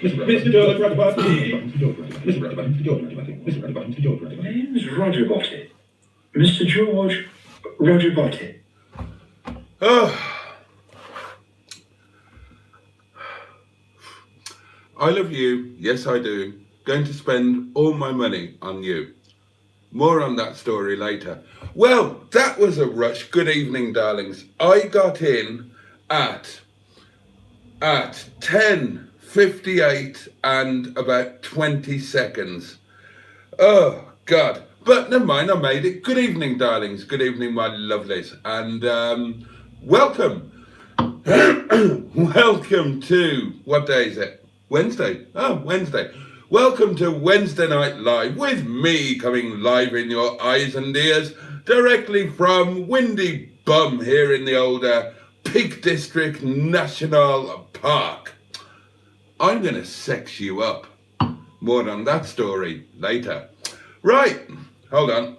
Name's Roger Boaty. Mr. George Roger Boaty. I love you, yes I do. Going to spend all my money on you. More on that story later. Well, that was a rush. Good evening, darlings. I got in at 10:58 and about 20 seconds. Oh, God. But never mind, I made it. Good evening, darlings. Good evening, my lovelies. And welcome. Welcome to, what day is it? Wednesday. Oh, Wednesday. Welcome to Wednesday Night Live with me coming live in your eyes and ears directly from Windy Bum here in the old Peak District National Park. I'm going to sex you up. More on that story later. Right, hold on.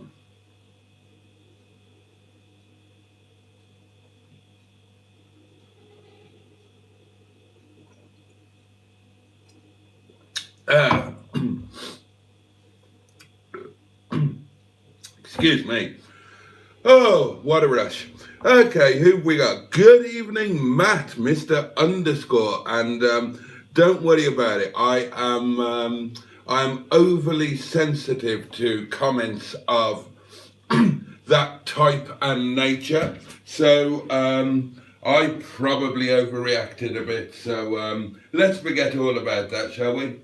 Excuse me. Oh, what a rush. Okay, who we got? Good evening, Matt, Mr. Underscore, and don't worry about it. I'm overly sensitive to comments of that type and nature, so I probably overreacted a bit. So let's forget all about that, shall we?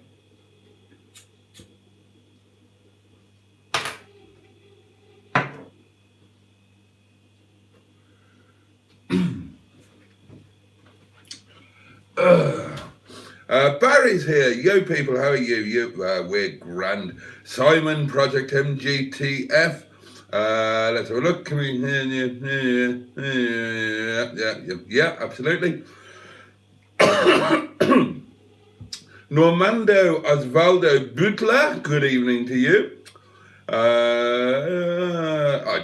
Barry's here. Yo, people, how are you? We're grand. Simon, Project MGTF. Let's have a look. Can we? Yeah, absolutely. Normando Osvaldo Butler. Good evening to you.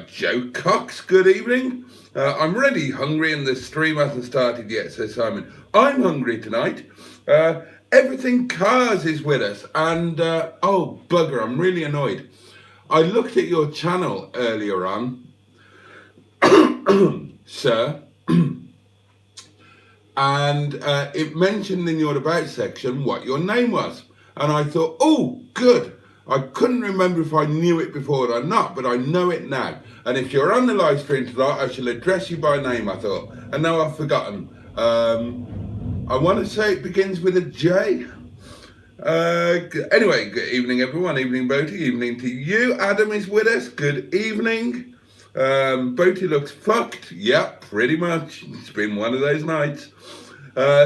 Joe Cox. Good evening. I'm really hungry and the stream hasn't started yet, says Simon. I'm hungry tonight. Everything Cars is with us, and oh bugger, I'm really annoyed. I looked at your channel earlier on, sir, and it mentioned in your about section what your name was, and I thought, oh good. I couldn't remember if I knew it before or not, but I know it now. And if you're on the live stream tonight, I shall address you by name, I thought. And now I've forgotten. I want to say it begins with a J. Anyway, good evening, everyone. Evening, Boaty. Evening to you. Adam is with us. Good evening. Boaty looks fucked. Yeah, pretty much. It's been one of those nights.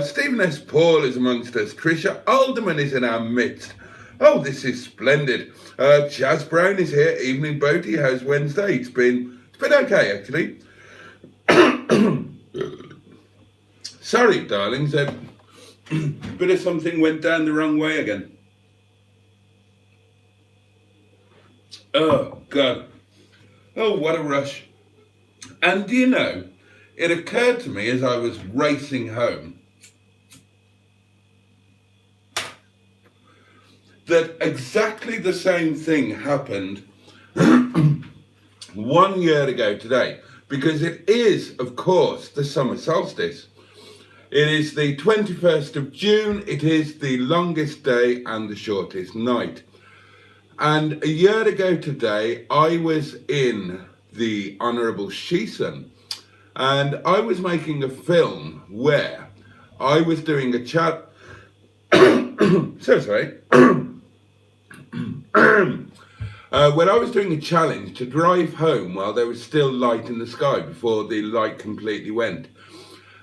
Stephen S. Paul is amongst us. Trisha Alderman is in our midst. Oh, this is splendid. Chaz Brown is here. Evening, Boaty. How's Wednesday? It's been okay, actually. Sorry, darlings. A bit of something went down the wrong way again. Oh, God. Oh, what a rush. And do you know, it occurred to me as I was racing home that exactly the same thing happened 1 year ago today, because it is, of course, the summer solstice. It is the 21st of June, it is the longest day and the shortest night. And a year ago today, I was in the Honourable Shison, and I was making a film where I was doing a chat. So sorry. When I was doing a challenge to drive home while there was still light in the sky before the light completely went.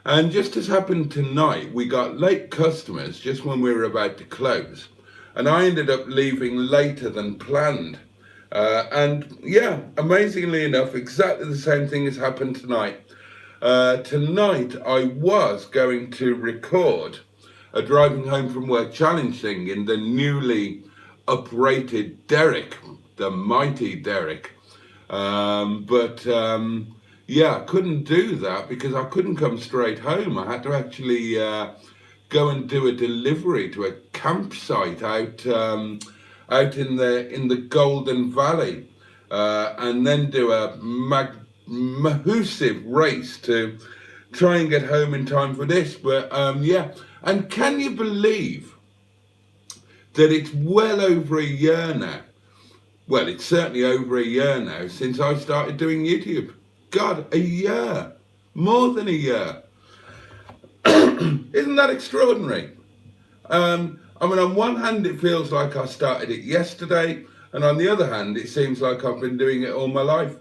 And just as happened tonight, we got late customers just when we were about to close. And I ended up leaving later than planned. And yeah, amazingly enough, exactly the same thing has happened tonight. Tonight, I was going to record a driving home from work challenge thing in the newly uprated Derek, the mighty Derek. Yeah, I couldn't do that because I couldn't come straight home. I had to actually go and do a delivery to a campsite out in the Golden Valley, and then do a massive race to try and get home in time for this. But yeah, and can you believe that it's well over a year now? Well, it's certainly over a year now since I started doing YouTube. God, a year, more than a year. Isn't that extraordinary? I mean, on one hand, it feels like I started it yesterday, and on the other hand, it seems like I've been doing it all my life.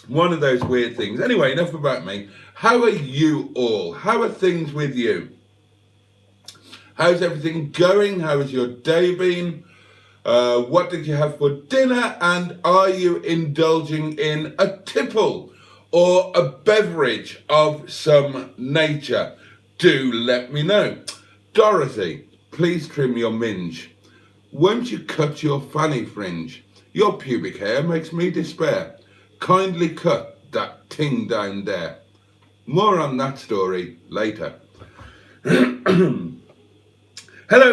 One of those weird things. Anyway, enough about me. How are you all? How are things with you? How's everything going? How has your day been? What did you have for dinner? And are you indulging in a tipple or a beverage of some nature? Do let me know. Dorothy, please trim your minge. Won't you cut your fanny fringe? Your pubic hair makes me despair. Kindly cut that ting down there. More on that story later. Hello,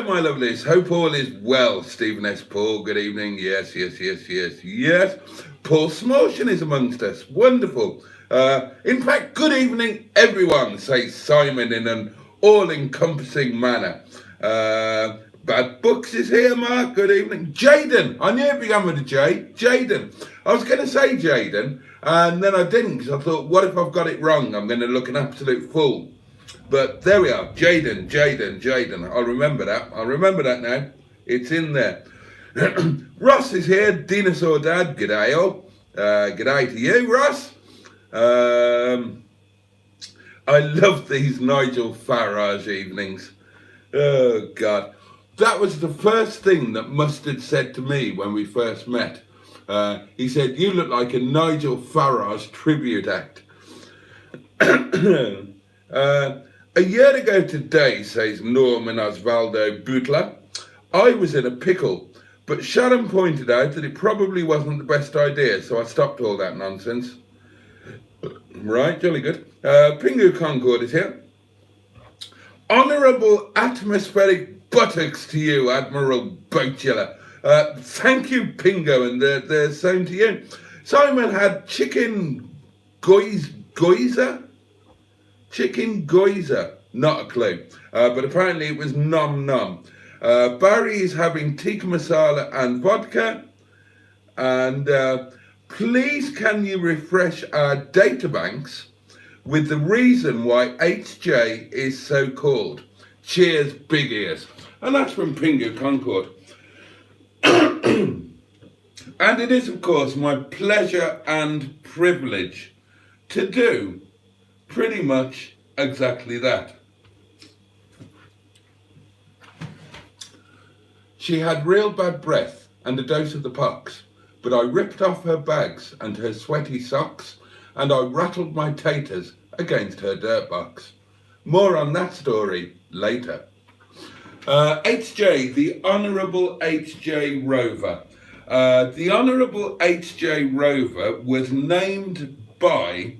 my lovelies. Hope all is well. Stephen S. Paul, good evening. Yes. Paul Smortion is amongst us. Wonderful. In fact, good evening, everyone, says Simon in an all-encompassing manner. Bad Books is here, Mark. Good evening. Jaden. I knew it began with a J. Jaden. I was going to say Jaden, and then I didn't, because I thought, what if I've got it wrong? I'm going to look an absolute fool. But there we are. Jaden. I'll remember that now. It's in there. Ross is here. Dinosaur Dad. G'day all. G'day to you, Ross. I love these Nigel Farage evenings. Oh, God. That was the first thing that Mustard said to me when we first met. He said, you look like a Nigel Farage tribute act. A year ago today, says Norman Osvaldo Butler, I was in a pickle, but Sharon pointed out that it probably wasn't the best idea, so I stopped all that nonsense. Right, jolly good. Pingu Concord is here. Honourable atmospheric buttocks to you, Admiral Boatula. Thank you, Pingo, and the same to you. Simon had chicken goiza? Chicken goiza, not a clue, but apparently it was nom nom. Barry is having tikka masala and vodka, and please can you refresh our databanks with the reason why HJ is so called. Cheers, big ears. And that's from Pingu Concord. And it is, of course, my pleasure and privilege to do pretty much exactly that. She had real bad breath and a dose of the pox, but I ripped off her bags and her sweaty socks, and I rattled my taters against her dirt box. More on that story later. HJ, the Honourable HJ Rover. The Honourable HJ Rover was named by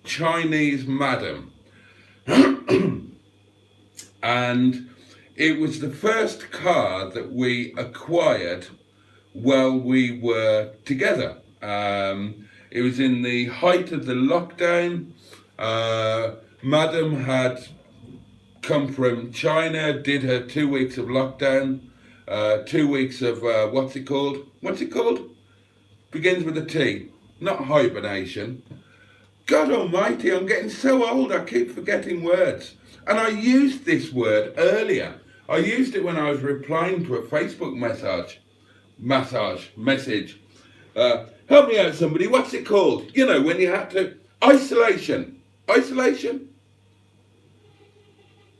Chinese Madam. And it was the first car that we acquired while we were together. It was in the height of the lockdown. Madam had come from China, did her 2 weeks of lockdown, 2 weeks of, what's it called? Begins with a T, not hibernation. God almighty, I'm getting so old, I keep forgetting words. And I used this word earlier. I used it when I was replying to a Facebook message. Help me out, somebody, what's it called? You know, when you had to, isolation.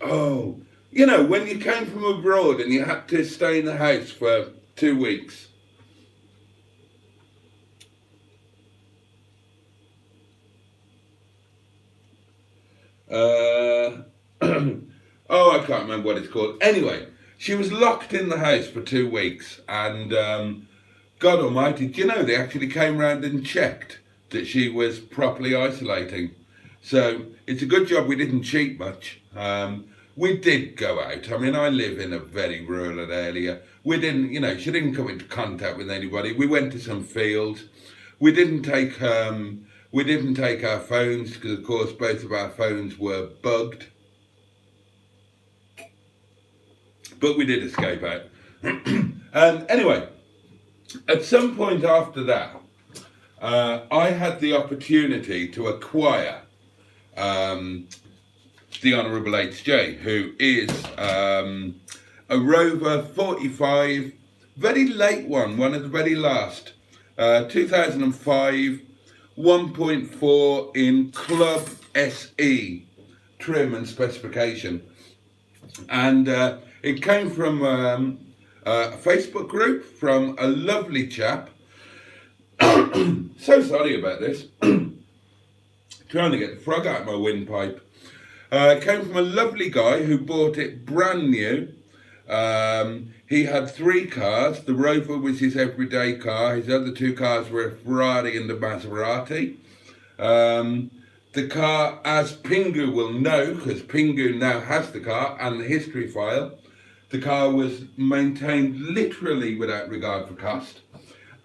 Oh, you know, when you came from abroad and you had to stay in the house for 2 weeks. Oh, I can't remember what it's called. Anyway, she was locked in the house for 2 weeks, and God almighty, do you know, they actually came round and checked that she was properly isolating. So it's a good job we didn't cheat much. We did go out. I mean, I live in a very rural area. We didn't, you know, she didn't come into contact with anybody. We went to some fields. We didn't take our phones because, of course, both of our phones were bugged. But we did escape out. And anyway, at some point after that, I had the opportunity to acquire the Honourable HJ, who is a Rover 45, very late one of the very last, 2005, 1.4 in Club SE trim and specification. And it came from a Facebook group from a lovely chap. So sorry about this. Trying to get the frog out of my windpipe. Came from a lovely guy who bought it brand new. He had 3 cars. The Rover was his everyday car. His other 2 cars were a Ferrari and a Maserati. The car, as Pingu will know, because Pingu now has the car and the history file, the car was maintained literally without regard for cost.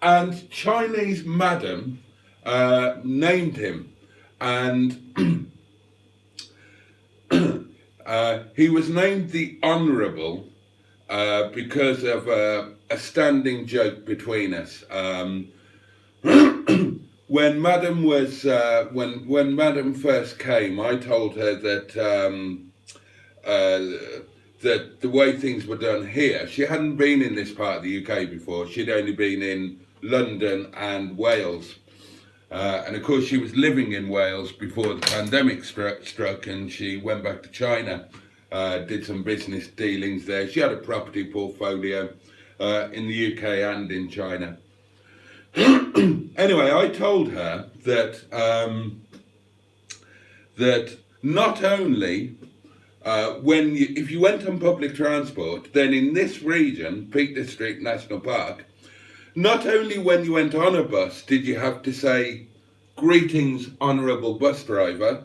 And Chinese madam named him. And he was named the Honourable because of a standing joke between us. When Madam was when Madam first came, I told her that that the way things were done here, she hadn't been in this part of the UK before. She'd only been in London and Wales. And of course, she was living in Wales before the pandemic struck, and she went back to China, did some business dealings there. She had a property portfolio in the UK and in China. Anyway, I told her that that not only if you went on public transport, then in this region, Peak District National Park, not only when you went on a bus did you have to say, "Greetings, Honourable Bus Driver,"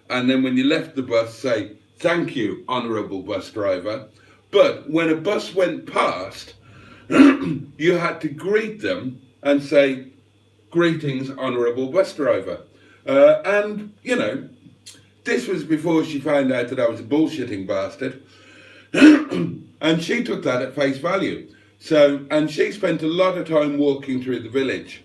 and then when you left the bus say, "Thank you, Honourable Bus Driver," but when a bus went past, you had to greet them and say, "Greetings, Honourable Bus Driver." And, you know, this was before she found out that I was a bullshitting bastard. And she took that at face value. So, and she spent a lot of time walking through the village.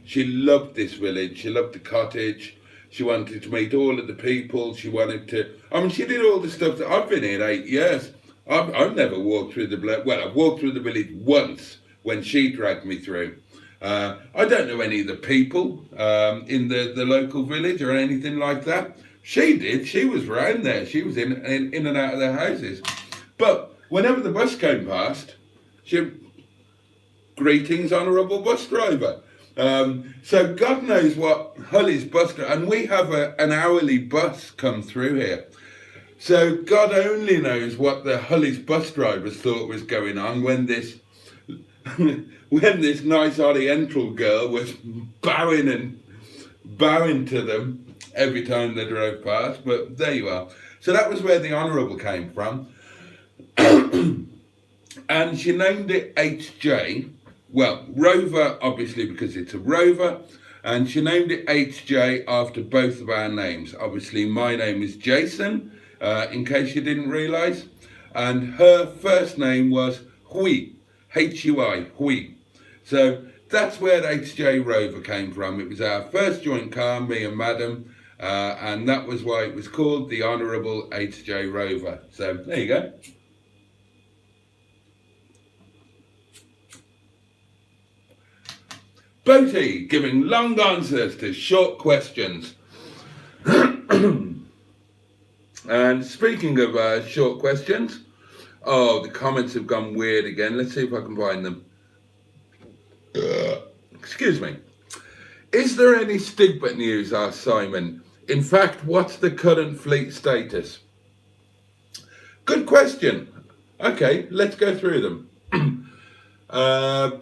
She loved this village. She loved the cottage. She wanted to meet all of the people. She wanted to, I mean, she did all the stuff that I've been here 8 years. I've never walked through I've walked through the village once when she dragged me through. I don't know any of the people in the local village or anything like that. She did. She was round there. She was in and out of their houses. But whenever the bus came past, "Greetings, Honourable Bus Driver." So God knows what Hully's bus driver, and we have an hourly bus come through here. So God only knows what the Hully's bus drivers thought was going on when this nice Oriental girl was bowing to them every time they drove past. But there you are. So that was where the Honourable came from. And she named it HJ. Well, Rover, obviously, because it's a Rover. And she named it HJ after both of our names. Obviously, my name is Jason, in case you didn't realise. And her first name was Hui, H-U-I, Hui. So that's where HJ Rover came from. It was our first joint car, me and Madam. And that was why it was called the Honourable HJ Rover. So there you go. Boaty, giving long answers to short questions. And speaking of short questions, oh, the comments have gone weird again. Let's see if I can find them. Excuse me. Is there any Stigbürt news, asked Simon. In fact, what's the current fleet status? Good question. Okay, let's go through them.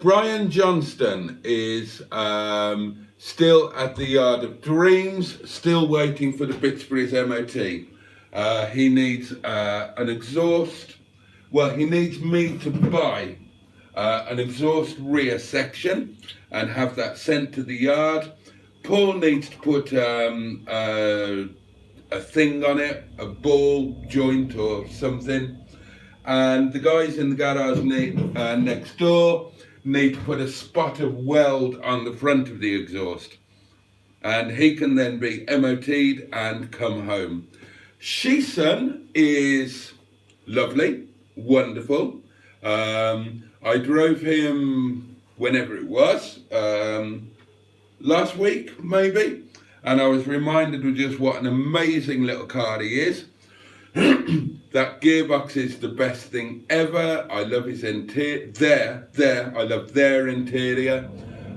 Brian Johnston is still at the Yard of Dreams, still waiting for the bits for his MOT. He needs an exhaust. Well, he needs me to buy an exhaust rear section and have that sent to the yard. Paul needs to put a thing on it, a ball joint or something. And the guys in the garage next door need to put a spot of weld on the front of the exhaust. And he can then be MOT'd and come home. Shison is lovely, wonderful. I drove him whenever it was, last week maybe, and I was reminded of just what an amazing little car he is. That gearbox is the best thing ever. I love his interior. I love their interior.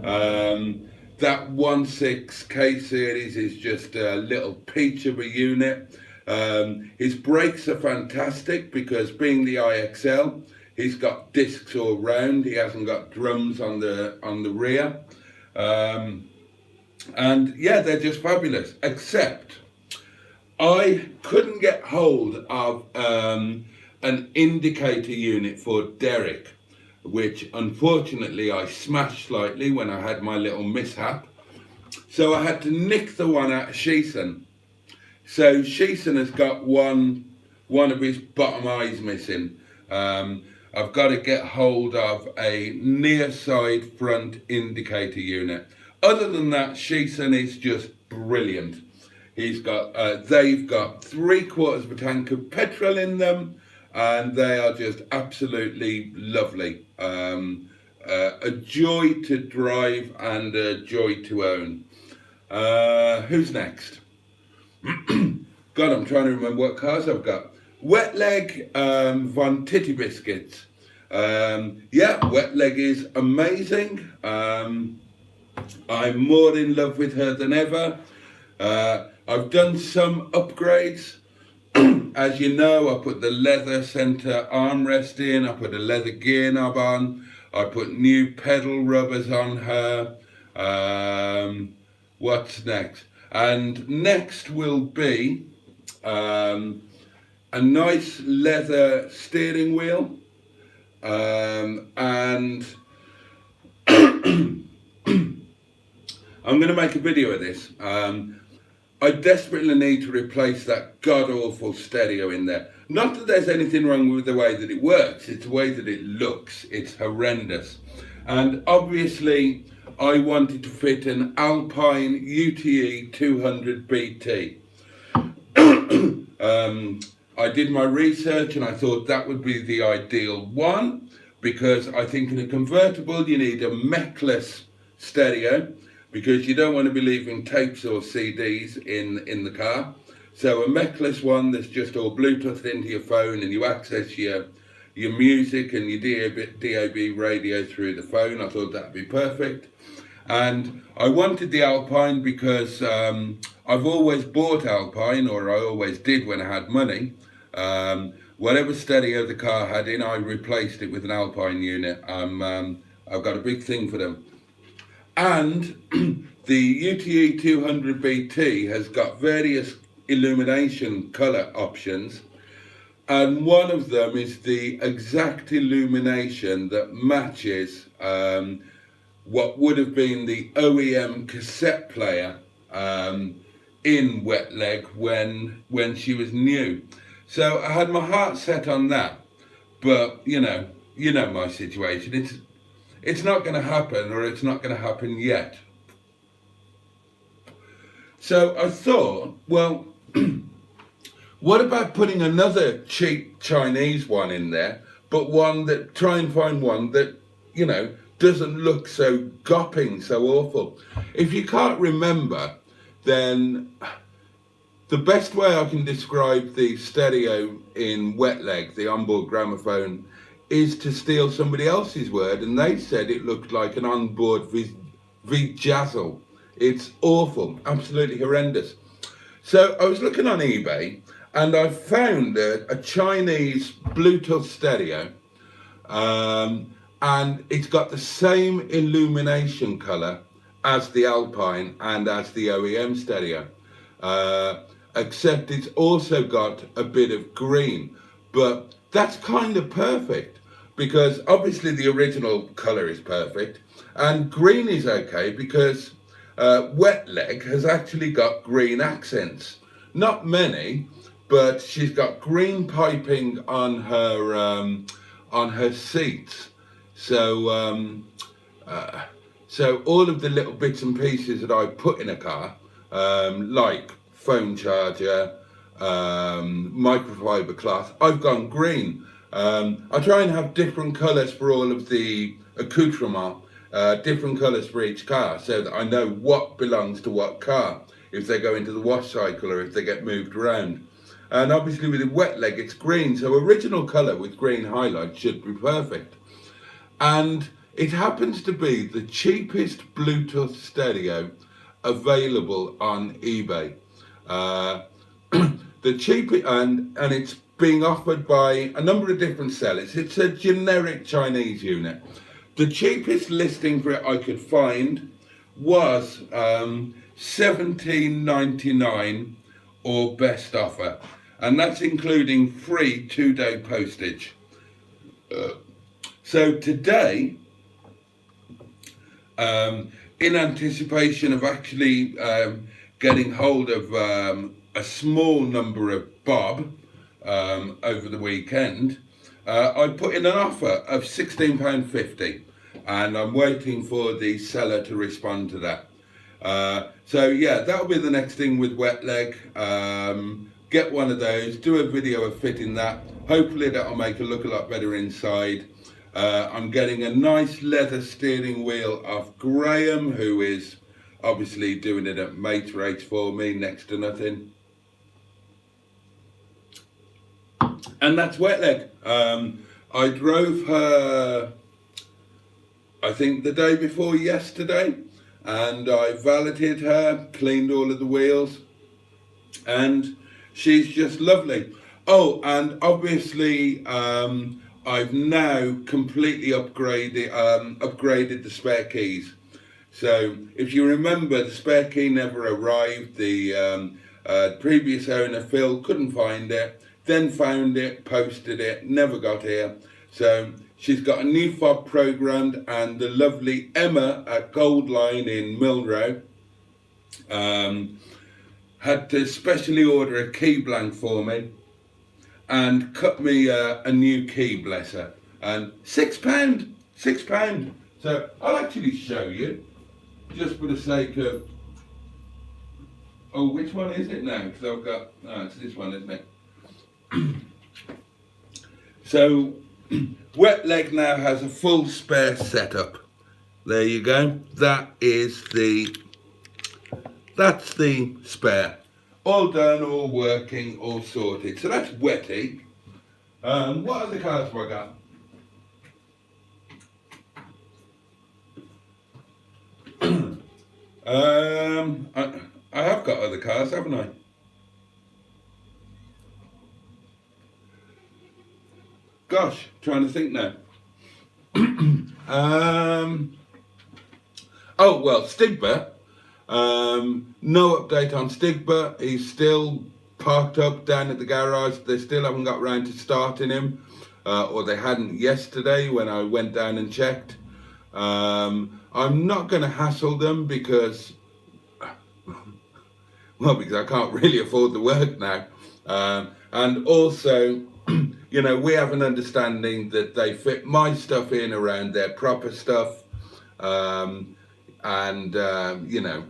That 1.6 K series is just a little peach of a unit. His brakes are fantastic because being the IXL, he's got discs all round. He hasn't got drums on the rear. And yeah, they're just fabulous, except I couldn't get hold of an indicator unit for Derek, which unfortunately I smashed slightly when I had my little mishap. So I had to nick the one out of Shison. So Shison has got one of his bottom eyes missing. I've got to get hold of a near side front indicator unit. Other than that, Shison is just brilliant. They've got 3/4 of a tank of petrol in them, and they are just absolutely lovely. A joy to drive and a joy to own. Who's next? God, I'm trying to remember what cars I've got. Wetleg von Tittybiscuits. Yeah, Wetleg is amazing. I'm more in love with her than ever. I've done some upgrades. As you know, I put the leather center armrest in, I put a leather gear knob on, I put new pedal rubbers on her. What's next? And next will be a nice leather steering wheel, and I'm going to make a video of this. I desperately need to replace that god-awful stereo in there. Not that there's anything wrong with the way that it works, it's the way that it looks. It's horrendous. And obviously, I wanted to fit an Alpine UTE 200 BT. I did my research and I thought that would be the ideal one, because I think in a convertible you need a mechless stereo, because you don't want to be leaving tapes or CDs in the car. So a mechless one that's just all Bluetooth into your phone and you access your music and your DAB radio through the phone. I thought that'd be perfect. And I wanted the Alpine because I've always bought Alpine, or I always did when I had money. Whatever stereo the car had in, I replaced it with an Alpine unit. I've got a big thing for them. And the UTE 200 BT has got various illumination colour options, and one of them is the exact illumination that matches what would have been the OEM cassette player in Wetleg when she was new. So I had my heart set on that, but you know my situation. It's not going to happen, or it's not going to happen yet. So I thought, well, what about putting another cheap Chinese one in there, but try and find one that, doesn't look so gopping, so awful. If you can't remember, then the best way I can describe the stereo in Wetleg, the onboard gramophone, is to steal somebody else's word, and they said it looked like an onboard V-Jazzle. It's awful, absolutely horrendous. So I was looking on eBay, and I found a Chinese Bluetooth stereo, and it's got the same illumination colour as the Alpine and as the OEM stereo. Except it's also got a bit of green, but that's kind of perfect because obviously the original color is perfect, and green is okay because Wetleg has actually got green accents. Not many, but she's got green piping on her seats. So so all of the little bits and pieces that I put in a car, like phone charger, microfiber cloth, I've gone green. I try and have different colours for all of the accoutrement, different colours for each car, so that I know what belongs to what car, if they go into the wash cycle or if they get moved around. And obviously with the Wetleg it's green, so original colour with green highlights should be perfect. And it happens to be the cheapest Bluetooth stereo available on eBay. The cheapest, and it's being offered by a number of different sellers. It's a generic Chinese unit. The cheapest listing for it I could find was $17.99 or best offer, and that's including free 2-day postage. So today, in anticipation of actually getting hold of a small number of bob over the weekend, I put in an offer of £16.50, and I'm waiting for the seller to respond to that. So yeah, that'll be the next thing with Wetleg. Get one of those, do a video of fitting that. Hopefully that'll make it look a lot better inside. I'm getting a nice leather steering wheel off Graham, who is obviously doing it at mate rates for me, next to nothing. And that's Wetleg. I drove her, I think the day before yesterday, and I valeted her, cleaned all of the wheels, and she's just lovely. Oh, and obviously I've now completely upgraded the spare keys. So if you remember, the spare key never arrived. The previous owner, Phil, couldn't find it, then found it, posted it, never got here. So she's got a new fob programmed, and the lovely Emma at Gold Line in Milrow had to specially order a key blank for me and cut me a new key, bless her, and £6. So I'll actually show you, just for the sake of, oh, which one is it now? Because I've got, oh, it's this one, isn't it? So Wetleg now has a full spare setup. There you go. That's the spare. All done, all working, all sorted. So that's Wetty. What other cars have I got? I have got other cars, haven't I? Gosh, trying to think now. Oh, well, Stigbürt. No update on Stigbürt. He's still parked up down at the garage. They still haven't got round to starting him, or they hadn't yesterday when I went down and checked. I'm not going to hassle them because, well, because I can't really afford the work now. And also, you know, we have an understanding that they fit my stuff in around their proper stuff. You know,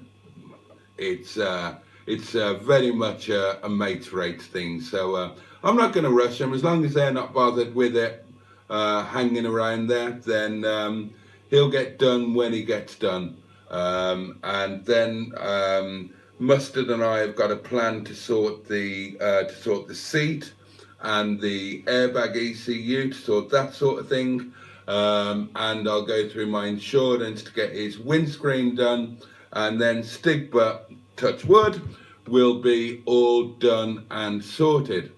it's very much a mate's rate thing. So I'm not going to rush them. As long as they're not bothered with it hanging around there, then he'll get done when he gets done. And then Mustard and I have got a plan to sort the seat and the airbag ECU, to sort that sort of thing. And I'll go through my insurance to get his windscreen done, and then Stigbürt, touch wood, will be all done and sorted.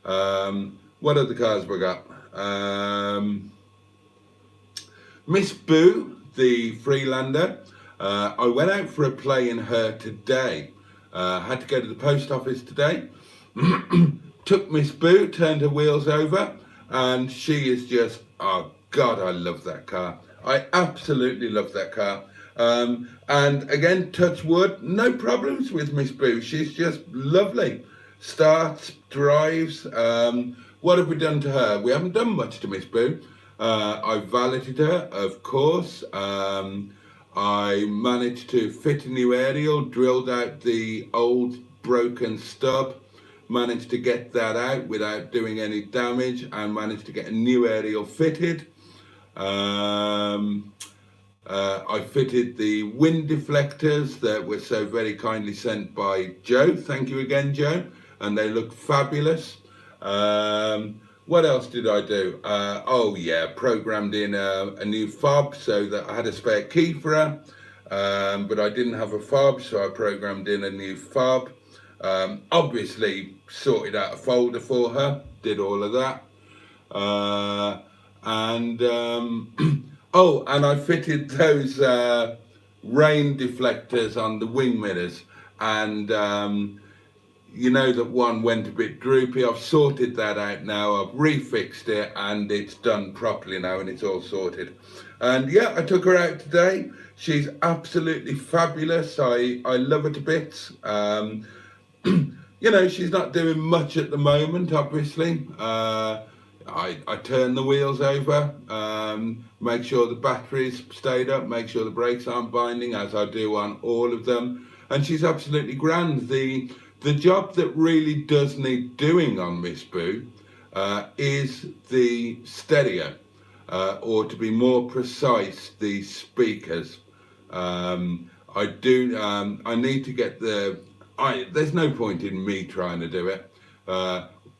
What other cars have I got? Miss Boo, the Freelander. I went out for a play in her today. Had to go to the post office today. Took Miss Boo, turned her wheels over, and she is just, oh God, I love that car. I absolutely love that car. And again, touch wood, no problems with Miss Boo. She's just lovely. Starts, drives. What have we done to her? We haven't done much to Miss Boo. I valeted her, of course. I managed to fit a new aerial, drilled out the old broken stub, managed to get that out without doing any damage, and managed to get a new aerial fitted. I fitted the wind deflectors that were so very kindly sent by Joe. Thank you again, Joe. And they look fabulous. What else did I do? Oh yeah, programmed in a new fob so that I had a spare key for her. But I didn't have a fob, so I programmed in a new fob. Obviously sorted out a folder for her, did all of that. Oh, and I fitted those rain deflectors on the wing mirrors, and you know that one went a bit droopy. I've sorted that out now. I've refixed it, and it's done properly now, and it's all sorted. And yeah, I took her out today. She's absolutely fabulous. I love her to bits. You know, she's not doing much at the moment, obviously. I turn the wheels over, make sure the batteries stayed up, make sure the brakes aren't binding, as I do on all of them. And she's absolutely grand. The job that really does need doing on Miss Boo is the stereo, or to be more precise, the speakers. I need to get there's no point in me trying to do it.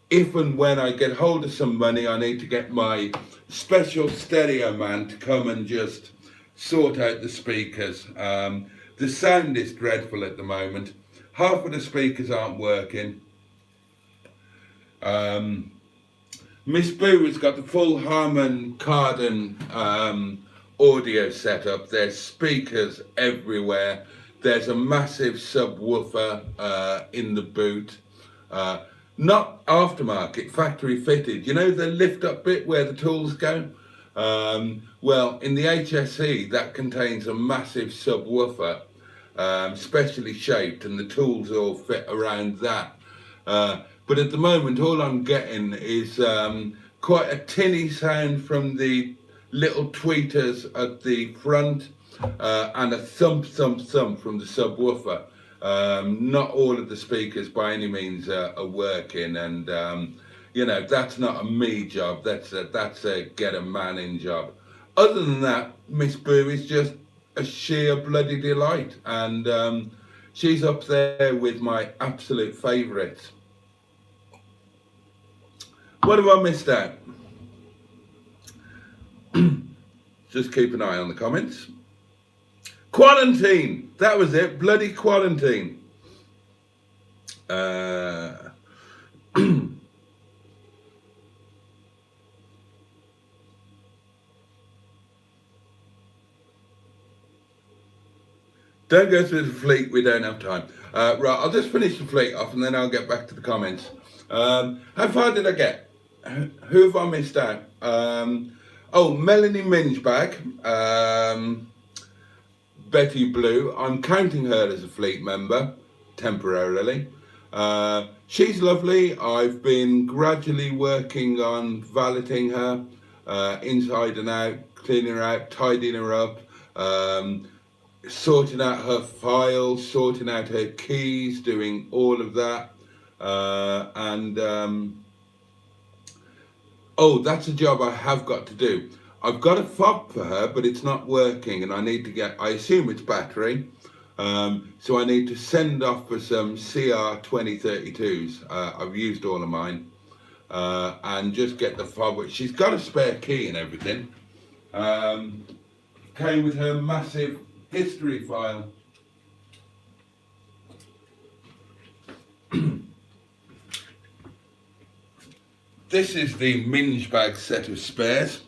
If and when I get hold of some money, I need to get my special stereo man to come and just sort out the speakers. The sound is dreadful at the moment. Half of the speakers aren't working. Miss Boo has got the full Harman Kardon audio setup. There's speakers everywhere. There's a massive subwoofer in the boot. Not aftermarket, factory fitted. You know the lift up bit where the tools go? Well, in the HSE, that contains a massive subwoofer, specially shaped, and the tools all fit around that. But at the moment, all I'm getting is quite a tinny sound from the little tweeters at the front, and a thump, thump, thump from the subwoofer. Not all of the speakers by any means are working, and you know, that's not a me job, that's a get a man in job. Other than that, Miss Boo is just a sheer bloody delight, and she's up there with my absolute favourites. What have I missed out? Just keep an eye on the comments. Quarantine, that was it, bloody quarantine. Don't go through the fleet, we don't have time. Right, I'll just finish the fleet off and then I'll get back to the comments. How far did I get? Who have I missed out? Oh, Melanie Mingebag, Betty Blue. I'm counting her as a fleet member, temporarily. She's lovely. I've been gradually working on valeting her, inside and out, cleaning her out, tidying her up, sorting out her files, sorting out her keys, doing all of that. Oh, that's a job I have got to do. I've got a fob for her, but it's not working, and I need to get, I assume it's battery, so I need to send off for some CR 2032s. I've used all of mine, and just get the fob. She's got a spare key and everything. Came with her massive history file. This is the Mingebag set of spares.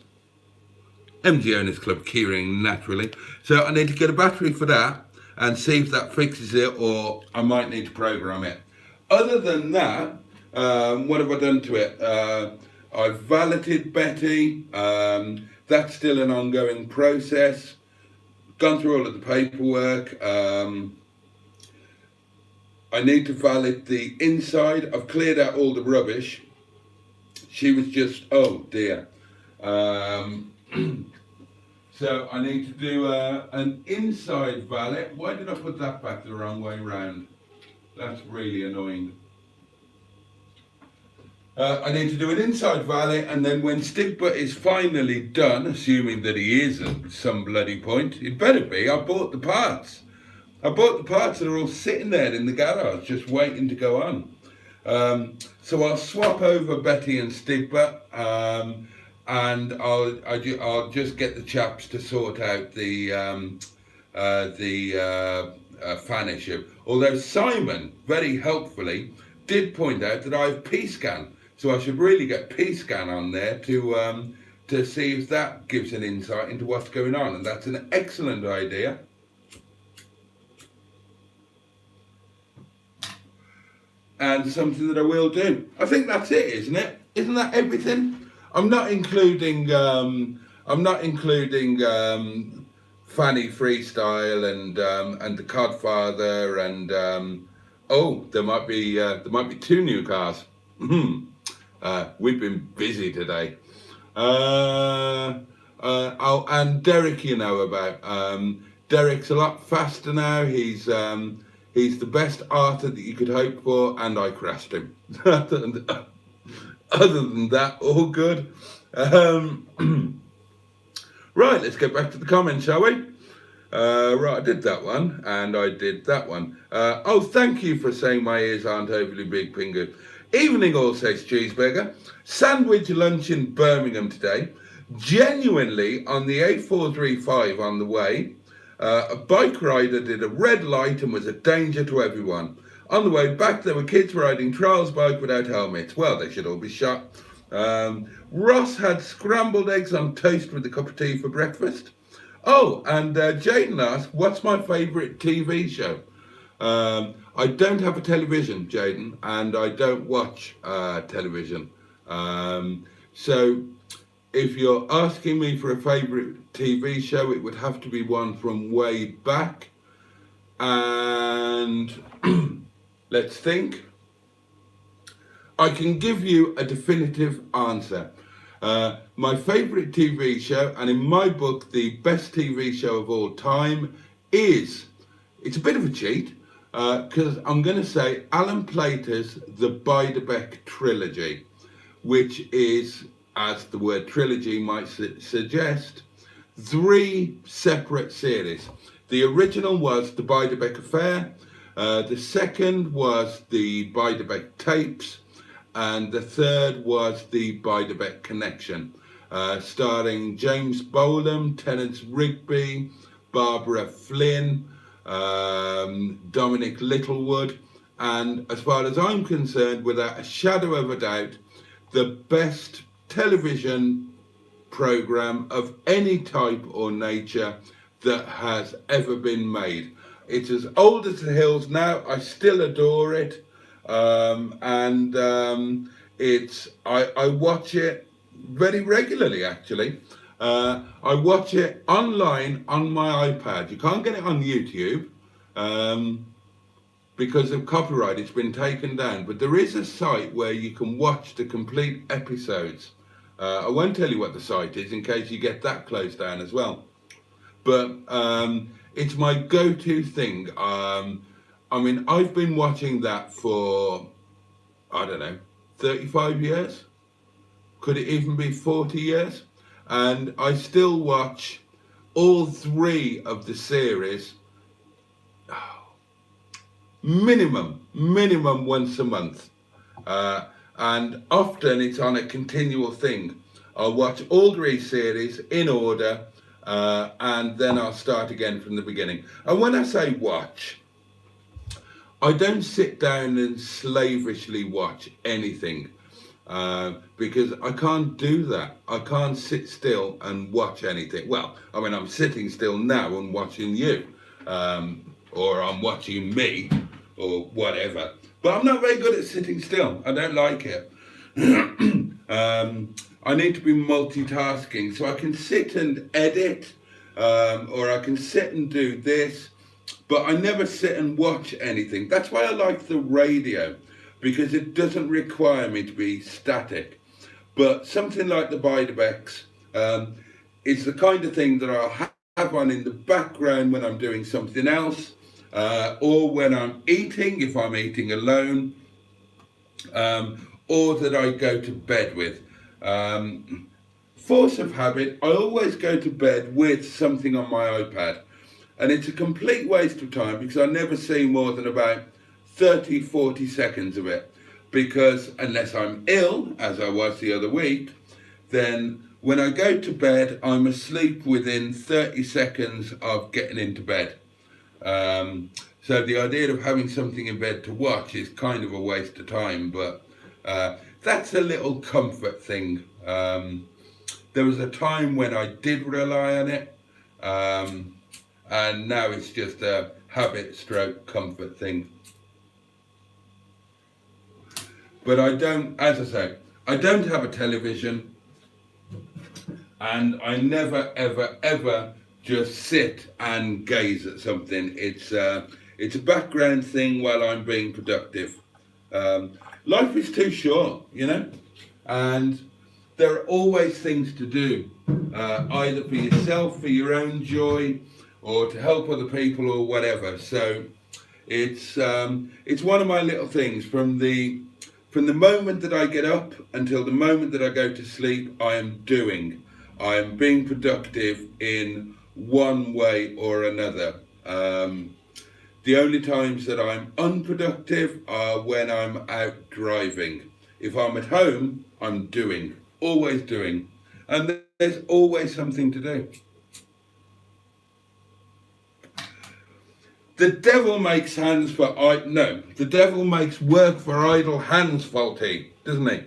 MG Owners Club keyring naturally. So I need to get a battery for that and see if that fixes it, or I might need to program it. Other than that, what have I done to it? I've valeted Betty. That's still an ongoing process. Gone through all of the paperwork. I need to valet the inside. I've cleared out all the rubbish. She was just, oh dear. So I need to do an inside valet. Why did I put that back the wrong way round? That's really annoying. I need to do an inside valet, and then when Stigbürt is finally done, assuming that he is at some bloody point, it better be, I bought the parts. I bought the parts that are all sitting there in the garage, just waiting to go on. So I'll swap over Betty and Stigbürt, and I'll just get the chaps to sort out the fan issue. Although Simon, very helpfully, did point out that I have P-scan. So I should really get P-scan on there to see if that gives an insight into what's going on, and that's an excellent idea. And something that I will do. I think that's it, isn't it? Isn't that everything? I'm not including Fanny Freestyle and the Codfather and oh, there might be 2 new cars. We've been busy today. Oh, and Derek, you know about. Derek's a lot faster now. He's the best Arthur that you could hope for, and I crashed him. Other than that, all good. Right, let's get back to the comments, shall we? Right, I did that one, and I did that one. Oh, thank you for saying my ears aren't overly big, Pingu. Evening all, says Cheeseburger. Sandwich lunch in Birmingham today. Genuinely, on the A435 on the way, a bike rider did a red light and was a danger to everyone. On the way back, there were kids riding trials bike without helmets. Well, they should all be shot. Ross had scrambled eggs on toast with a cup of tea for breakfast. Oh, and Jaden asked, what's my favourite TV show? I don't have a television, Jaden, and I don't watch television. So if you're asking me for a favourite TV show, it would have to be one from way back. And let's think. I can give you a definitive answer. My favourite TV show, and in my book, the best TV show of all time, is, it's a bit of a cheat, because I'm going to say Alan Plater's The Beiderbecke Trilogy, which is, as the word trilogy might suggest, 3 separate series. The original was The Beiderbecke Affair, the second was The Beiderbecke Tapes, and the third was The Beiderbecke Connection, starring James Bolam, Terence Rigby, Barbara Flynn, Dominic Littlewood, and as far as I'm concerned, without a shadow of a doubt, the best television program of any type or nature that has ever been made. It's as old as the hills now. I still adore it, and I watch it very regularly, actually. I watch it online on my iPad. You can't get it on YouTube because of copyright. It's been taken down, but there is a site where you can watch the complete episodes. I won't tell you what the site is in case you get that closed down as well. But it's my go-to thing. I mean, I've been watching that for, I don't know, 35 years? Could it even be 40 years? And I still watch all 3 of the series minimum once a month. And often it's on a continual thing. I'll watch all 3 series in order, and then I'll start again from the beginning. And when I say watch, I don't sit down and slavishly watch anything. because I can't do that. I can't sit still and watch anything. Well, I mean, I'm sitting still now and watching you, or I'm watching me, or whatever. But I'm not very good at sitting still. I don't like it. I need to be multitasking, so I can sit and edit, or I can sit and do this, but I never sit and watch anything. That's why I like the radio, because it doesn't require me to be static. But something like the Bidebex is the kind of thing that I'll have on in the background when I'm doing something else, or when I'm eating, if I'm eating alone, or that I go to bed with. Force of habit, I always go to bed with something on my iPad. And it's a complete waste of time because I never see more than about 30, 40 seconds of it. Because unless I'm ill, as I was the other week, then when I go to bed, I'm asleep within 30 seconds of getting into bed. So the idea of having something in bed to watch is kind of a waste of time, but that's a little comfort thing. There was a time when I did rely on it, and now it's just a habit stroke comfort thing. But I don't, as I say, I don't have a television, and I never, ever, ever just sit and gaze at something. It's a background thing while I'm being productive. Life is too short, you know, and there are always things to do, either for yourself, for your own joy, or to help other people, or whatever. So it's one of my little things. From the moment that I get up until the moment that I go to sleep, I am being productive in one way or another. The only times that I'm unproductive are when I'm out driving. If I'm at home, I'm doing, always doing. And there's always something to do. The devil makes the devil makes work for idle hands, Faulty, doesn't he?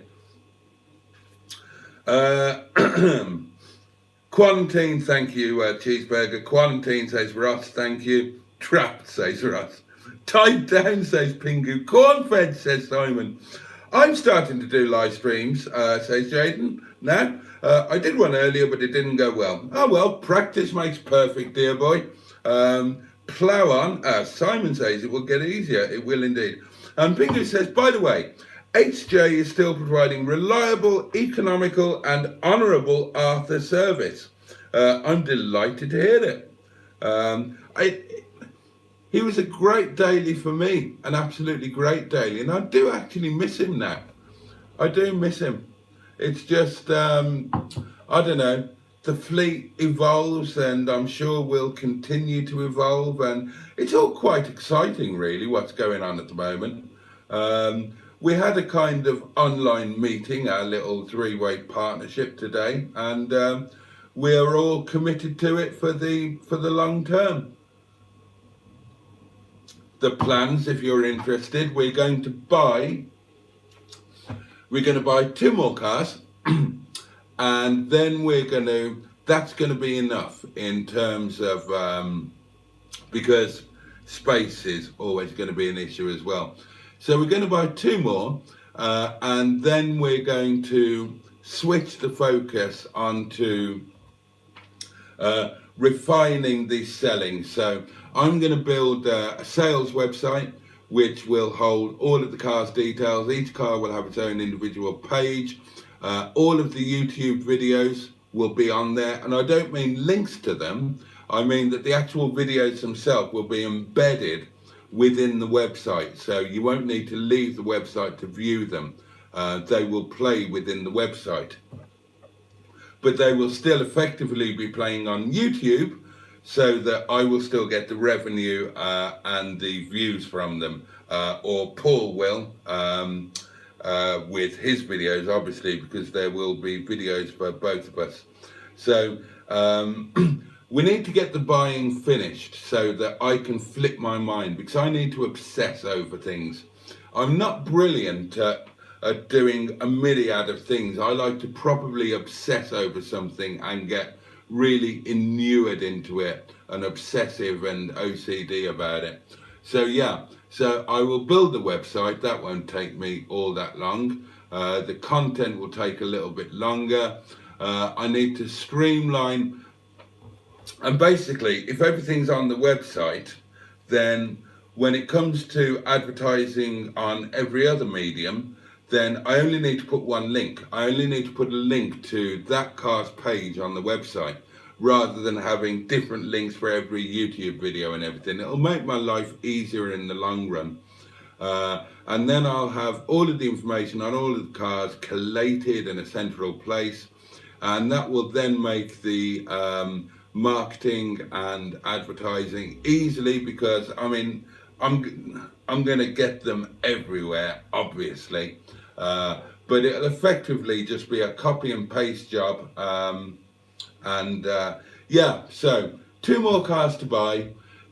Quarantine, thank you, Cheeseburger. Quarantine, says Ross, thank you. Trapped, says Ross. Tied down, says Pingu. Corn-fed, says Simon. I'm starting to do live streams, says Jaden. Now, I did one earlier, but it didn't go well. Oh well, practice makes perfect, dear boy. Plow on, as Simon says, it will get easier. It will indeed. And Pingu says, by the way, HJ is still providing reliable, economical, and honourable Arthur service. I'm delighted to hear it. He was a great daily for me, an absolutely great daily, and I do actually miss him now. I do miss him. It's just, I don't know, the fleet evolves, and I'm sure will continue to evolve, and it's all quite exciting, really, what's going on at the moment. We had a kind of online meeting, our little three-way partnership today, and we're all committed to it for the long term. The plans, if you're interested, we're going to buy 2 more cars, and then that's going to be enough in terms of, because space is always going to be an issue as well. So we're going to buy 2 more, and then we're going to switch the focus onto refining the selling. So I'm going to build a sales website which will hold all of the car's details. Each car will have its own individual page. All of the YouTube videos will be on there, and I don't mean links to them. I mean that the actual videos themselves will be embedded within the website, so you won't need to leave the website to view them. They will play within the website, but they will still effectively be playing on YouTube, so that I will still get the revenue and the views from them, or Paul will, with his videos, obviously, because there will be videos for both of us. So we need to get the buying finished so that I can flip my mind, because I need to obsess over things. I'm not brilliant at at doing a myriad of things. I like to probably obsess over something and get really inured into it and obsessive and OCD about it. So yeah, so I will build the website. That won't take me all that long. The content will take a little bit longer. I need to streamline, and basically if everything's on the website, then when it comes to advertising on every other medium, then I only need to put one link. I only need to put a link to that car's page on the website, rather than having different links for every YouTube video and everything. It'll make my life easier in the long run. And then I'll have all of the information on all of the cars collated in a central place, and that will then make the marketing and advertising easily, because I mean, I'm going to get them everywhere, obviously, but it'll effectively just be a copy and paste job. Yeah, so 2 more cars to buy,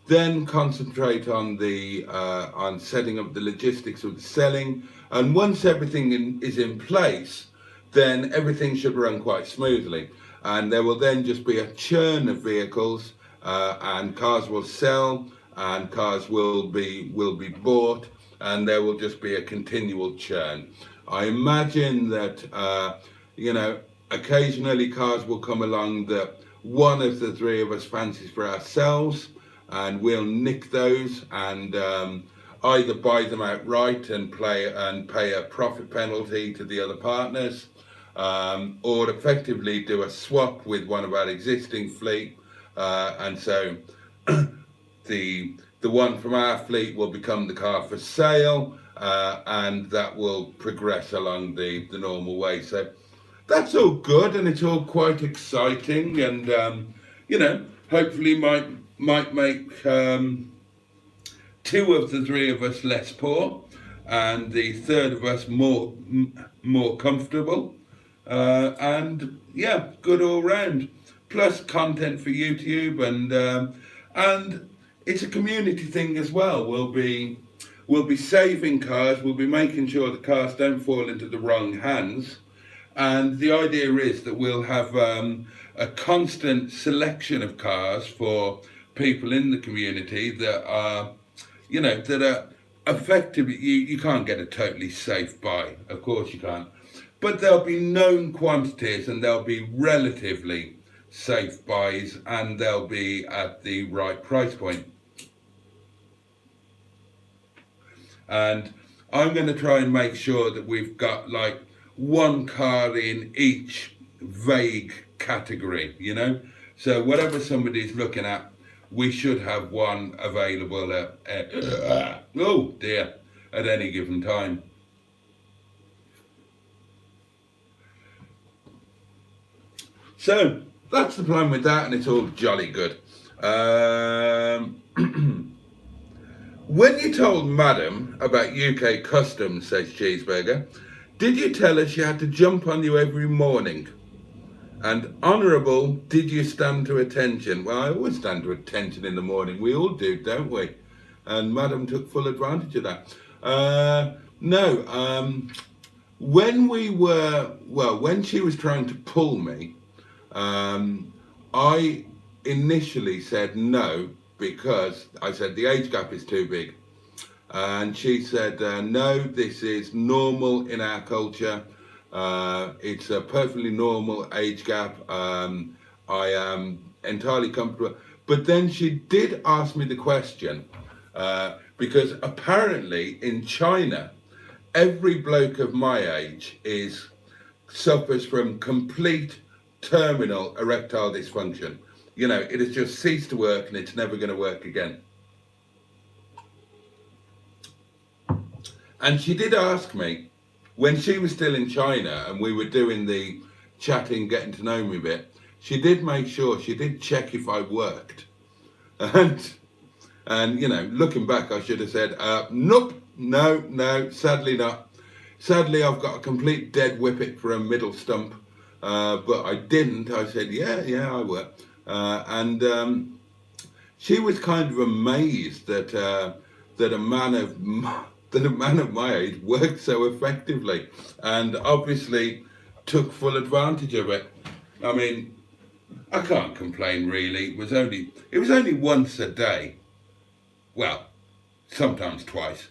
then concentrate on the on setting up the logistics of the selling, and once everything is in place, then everything should run quite smoothly, and there will then just be a churn of vehicles, and cars will sell, and cars will be bought, and there will just be a continual churn. I imagine that you know, occasionally cars will come along that one of the 3 of us fancies for ourselves, and we'll nick those and either buy them outright and pay a profit penalty to the other partners, or effectively do a swap with one of our existing fleet, and so the one from our fleet will become the car for sale, and that will progress along the normal way. So that's all good, and it's all quite exciting, and you know, hopefully might make 2 of the 3 of us less poor, and the 3rd of us more comfortable, and yeah, good all round. Plus content for YouTube, and it's a community thing as well. We'll be saving cars. We'll be making sure the cars don't fall into the wrong hands. And the idea is that we'll have a constant selection of cars for people in the community that are, you know, that are effectively, you can't get a totally safe buy, of course you can't, but there'll be known quantities, and there'll be relatively safe buys, and they'll be at the right price point. And I'm going to try and make sure that we've got like 1 car in each vague category, you know, so whatever somebody's looking at, we should have 1 available oh dear, at any given time. So that's the plan with that, and it's all jolly good. When you told Madam about UK customs, says Cheeseburger, did you tell her she had to jump on you every morning? And Honourable, did you stand to attention? Well, I always stand to attention in the morning. We all do, don't we? And Madam took full advantage of that. No, when she was trying to pull me, I initially said no, because I said the age gap is too big. And she said, no, this is normal in our culture. It's a perfectly normal age gap. I am entirely comfortable. But then she did ask me the question, because apparently in China, every bloke of my age suffers from complete terminal erectile dysfunction. You know, it has just ceased to work, and it's never going to work again. And she did ask me, when she was still in China and we were doing the chatting, getting to know me bit, she did make sure, she did check if I worked. And you know, looking back, I should have said, nope, no, sadly not. Sadly, I've got a complete dead whippet for a middle stump, but I didn't. I said, yeah, I work. She was kind of amazed that a man of that a man of my age worked so effectively, and obviously took full advantage of it. I mean, I can't complain really. It was only once a day. Well, sometimes twice.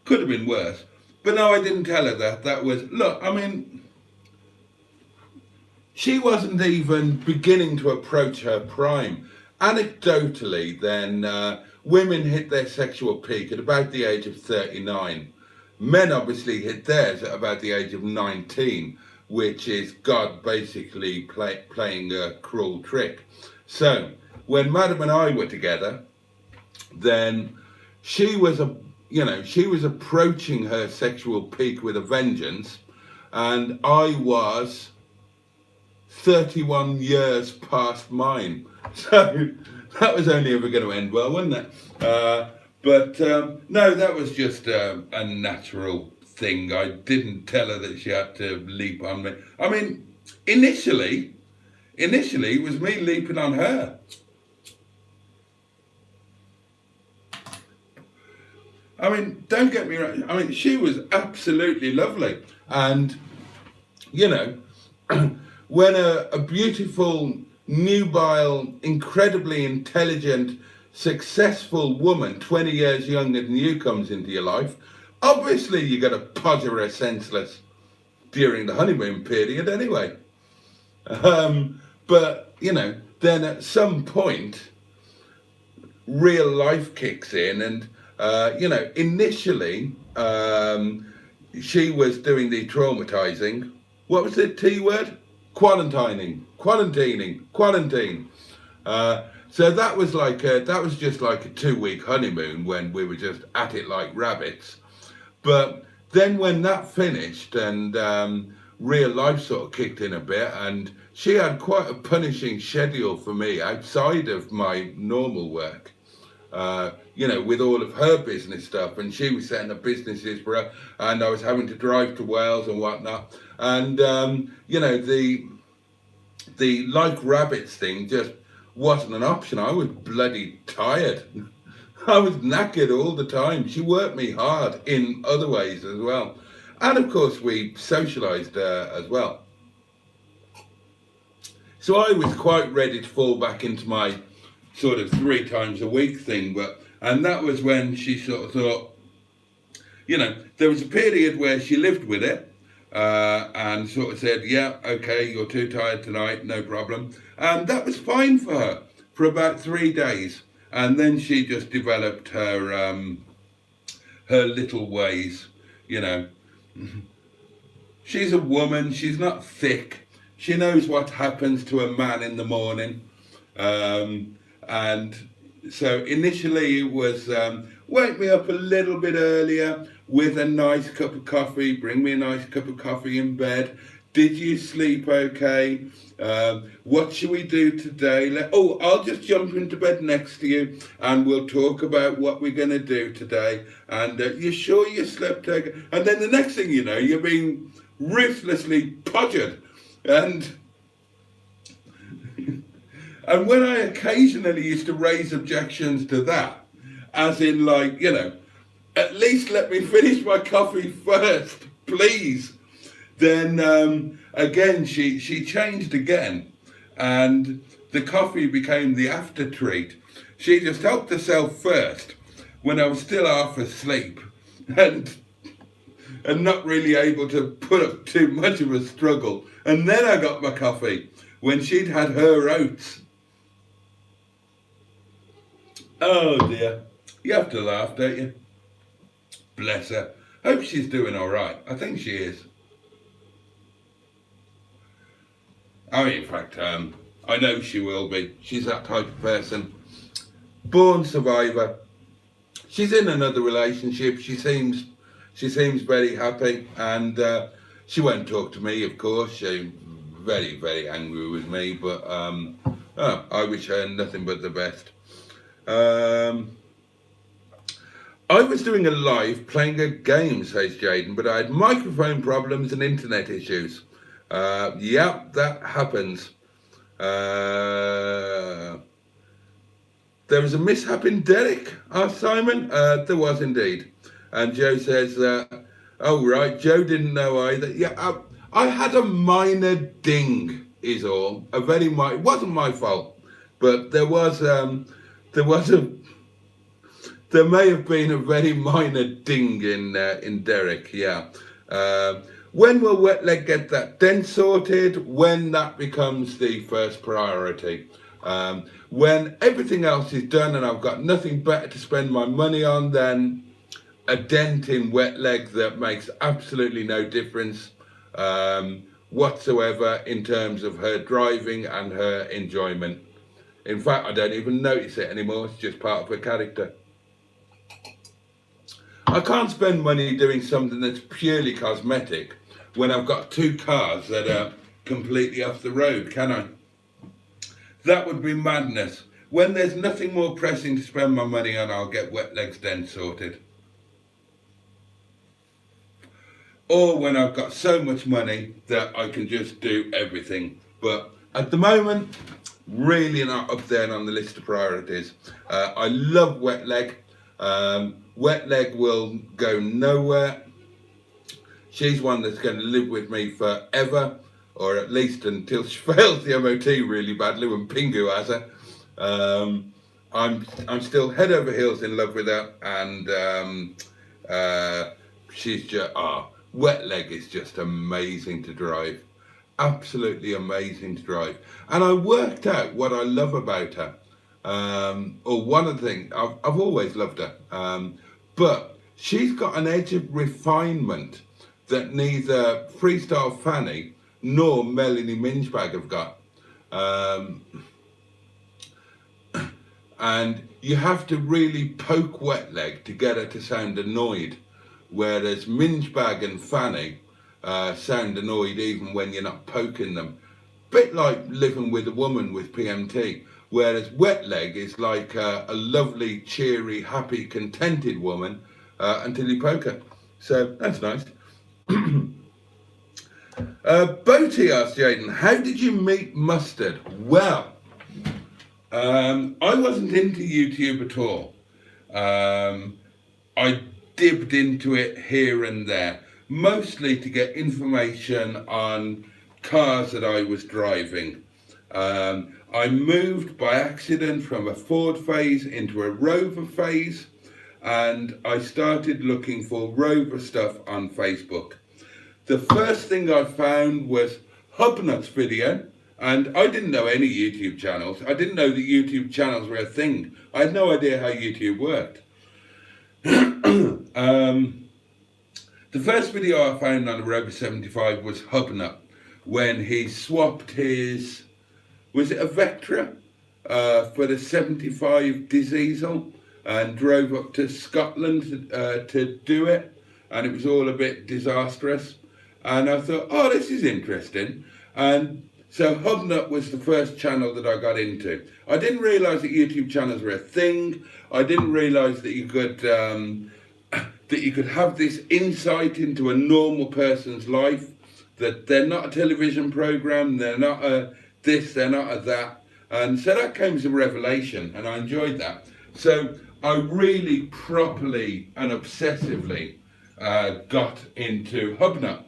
Could have been worse. But no, I didn't tell her that. That was, look, I mean, she wasn't even beginning to approach her prime. Anecdotally, then, women hit their sexual peak at about the age of 39. Men obviously hit theirs at about the age of 19, which is God basically playing a cruel trick. So, when Madam and I were together, then she was approaching her sexual peak with a vengeance, and I was 31 years past mine. So that was only ever going to end well, wasn't it? No, that was just a natural thing. I didn't tell her that she had to leap on me. I mean, initially it was me leaping on her. I mean, don't get me wrong. I mean, she was absolutely lovely. And, you know, when a beautiful, nubile, incredibly intelligent, successful woman, 20 years younger than you, comes into your life, obviously you're going to podger her senseless during the honeymoon period anyway. But, you know, then at some point, real life kicks in, and you know, initially she was doing the traumatizing. What was the T word? Quarantine. So that was just like a 2-week honeymoon when we were just at it like rabbits. But then when that finished and real life sort of kicked in a bit, and she had quite a punishing schedule for me outside of my normal work. You know, with all of her business stuff, and she was setting up businesses for her, and I was having to drive to Wales and whatnot. And you know, the like rabbits thing just wasn't an option. I was bloody tired. I was knackered all the time. She worked me hard in other ways as well, and of course we socialised as well. So I was quite ready to fall back into my sort of 3 times a week thing, and that was when she sort of thought, you know, there was a period where she lived with it and sort of said, yeah, okay, you're too tired tonight, no problem. And that was fine for her for about 3 days. And then she just developed her little ways, you know. She's a woman, she's not thick. She knows what happens to a man in the morning. And so initially it was wake me up a little bit earlier with a nice cup of coffee, bring me a nice cup of coffee in bed. Did you sleep okay? What should we do today? I'll just jump into bed next to you and we'll talk about what we're going to do today. And you sure you slept okay? And then the next thing you know, you're being ruthlessly podgered. And when I occasionally used to raise objections to that, as in like, you know, at least let me finish my coffee first, please. Then again, she changed again, and the coffee became the after treat. She just helped herself first when I was still half asleep and not really able to put up too much of a struggle. And then I got my coffee when she'd had her oats. Oh dear, you have to laugh, don't you? Bless her. Hope she's doing all right. I think she is. In fact, I know she will be. She's that type of person. Born survivor. She's in another relationship. She seems very happy, and she won't talk to me, of course. She's very, very angry with me, but I wish her nothing but the best. I was doing a live playing a game, says Jaden, but I had microphone problems and internet issues. Yeah, that happens. there was a mishap in Derek, asked Simon. There was indeed. And Joe says, oh right, Joe didn't know either. Yeah, I had a minor ding is all. It wasn't my fault, but there may have been a very minor ding in Derek, yeah. When will Wetleg get that dent sorted? When that becomes the first priority. When everything else is done and I've got nothing better to spend my money on than a dent in Wetleg that makes absolutely no difference whatsoever in terms of her driving and her enjoyment. In fact, I don't even notice it anymore. It's just part of her character. I can't spend money doing something that's purely cosmetic when I've got 2 cars that are completely off the road, can I? That would be madness. When there's nothing more pressing to spend my money on, I'll get Wetleg's dent sorted. Or when I've got so much money that I can just do everything. But at the moment, really not up there on the list of priorities. I love Wetleg. Wetleg will go nowhere. She's one that's going to live with me forever, or at least until she fails the MOT really badly when Pingu has her. I'm still head over heels in love with her, and she's just Wetleg is just amazing to drive, absolutely amazing to drive. And I worked out what I love about her. Or one of the things, I've always loved her, but she's got an edge of refinement that neither Freestyle Fanny nor Melanie Mingebag have got. And you have to really poke Wetleg to get her to sound annoyed, whereas Mingebag and Fanny sound annoyed even when you're not poking them. Bit like living with a woman with PMT. Whereas Wetleg is like a lovely, cheery, happy, contented woman until you poke her. So that's nice. Boaty asked Jaden, how did you meet Mustard? Well, I wasn't into YouTube at all. I dipped into it here and there, mostly to get information on cars that I was driving. I moved by accident from a Ford phase into a Rover phase, and I started looking for Rover stuff on Facebook. The first thing I found was Hubnut's video, and I didn't know any YouTube channels. I didn't know that YouTube channels were a thing. I had no idea how YouTube worked. The first video I found on a Rover 75 was Hubnut, when he swapped his, was it a Vectra, for the 75 diesel, and drove up to Scotland to do it, and it was all a bit disastrous. And I thought, oh, this is interesting. And so Hubnut was the first channel that I got into. I didn't realise that YouTube channels were a thing. I didn't realise that you could have this insight into a normal person's life, that they're not a television programme, they're not a this, they're not a that. And so that came as a revelation, and I enjoyed that. So I really properly and obsessively got into Hubnut.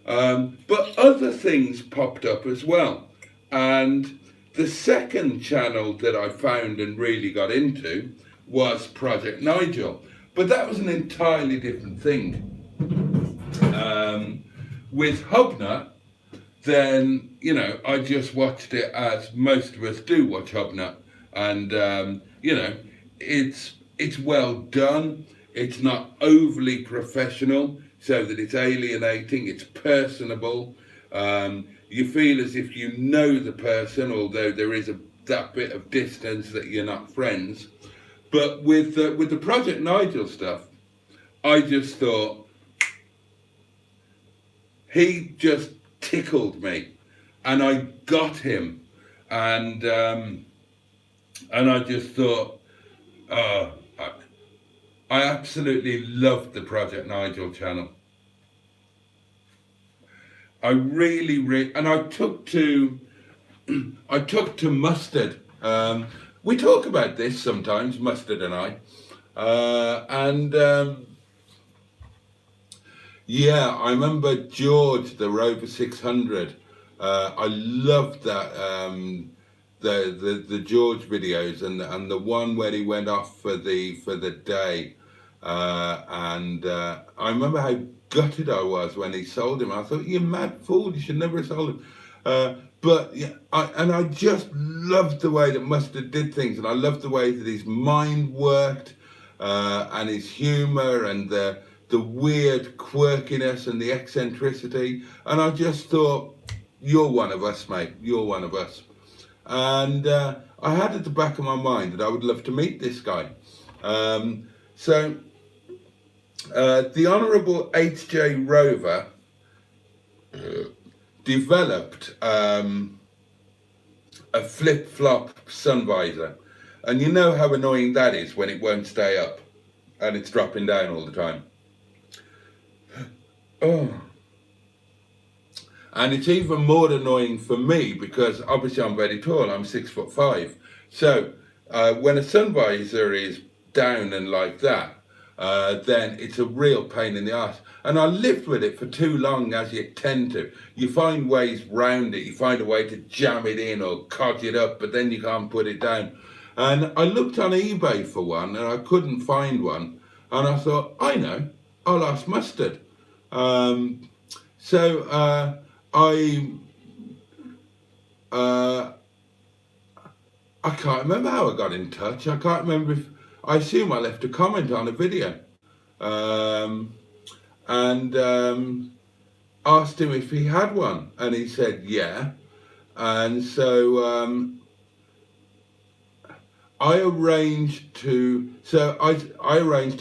But other things popped up as well. And the second channel that I found and really got into was Project Nigel. But that was an entirely different thing. With Hubnut, then, you know, I just watched it as most of us do watch Hubnut. And, you know, it's well done. It's not overly professional, so that it's alienating, it's personable. You feel as if you know the person, although there is that bit of distance that you're not friends. But with the Project Nigel stuff, I just thought, he just tickled me, and I got him, and I just thought, I absolutely loved the Project Nigel channel. I really, and I took to Mustard we talk about this sometimes, Mustard and I, yeah, I remember George, the Rover 600. I loved that, the George videos, and the one where he went off for the day. I remember how gutted I was when he sold him. I thought, you mad fool, you should never have sold him. But yeah, I just loved the way that Mustard did things, and I loved the way that his mind worked, and his humour, and the weird quirkiness and the eccentricity. And I just thought, you're one of us, mate. You're one of us. And I had at the back of my mind that I would love to meet this guy. So the Honourable H.J. Rover developed a flip-flop sun visor. And you know how annoying that is when it won't stay up and it's dropping down all the time. Oh. And it's even more annoying for me because obviously I'm very tall, I'm 6'5". So when a sun visor is down and like that, then it's a real pain in the arse. And I lived with it for too long, as you tend to. You find ways round it, you find a way to jam it in or codge it up, but then you can't put it down. And I looked on eBay for one and I couldn't find one. And I thought, I know, I'll ask Mustard. I can't remember how I got in touch. I can't remember if, I assume I left a comment on a video. Asked him if he had one, and he said yeah. And so I arranged to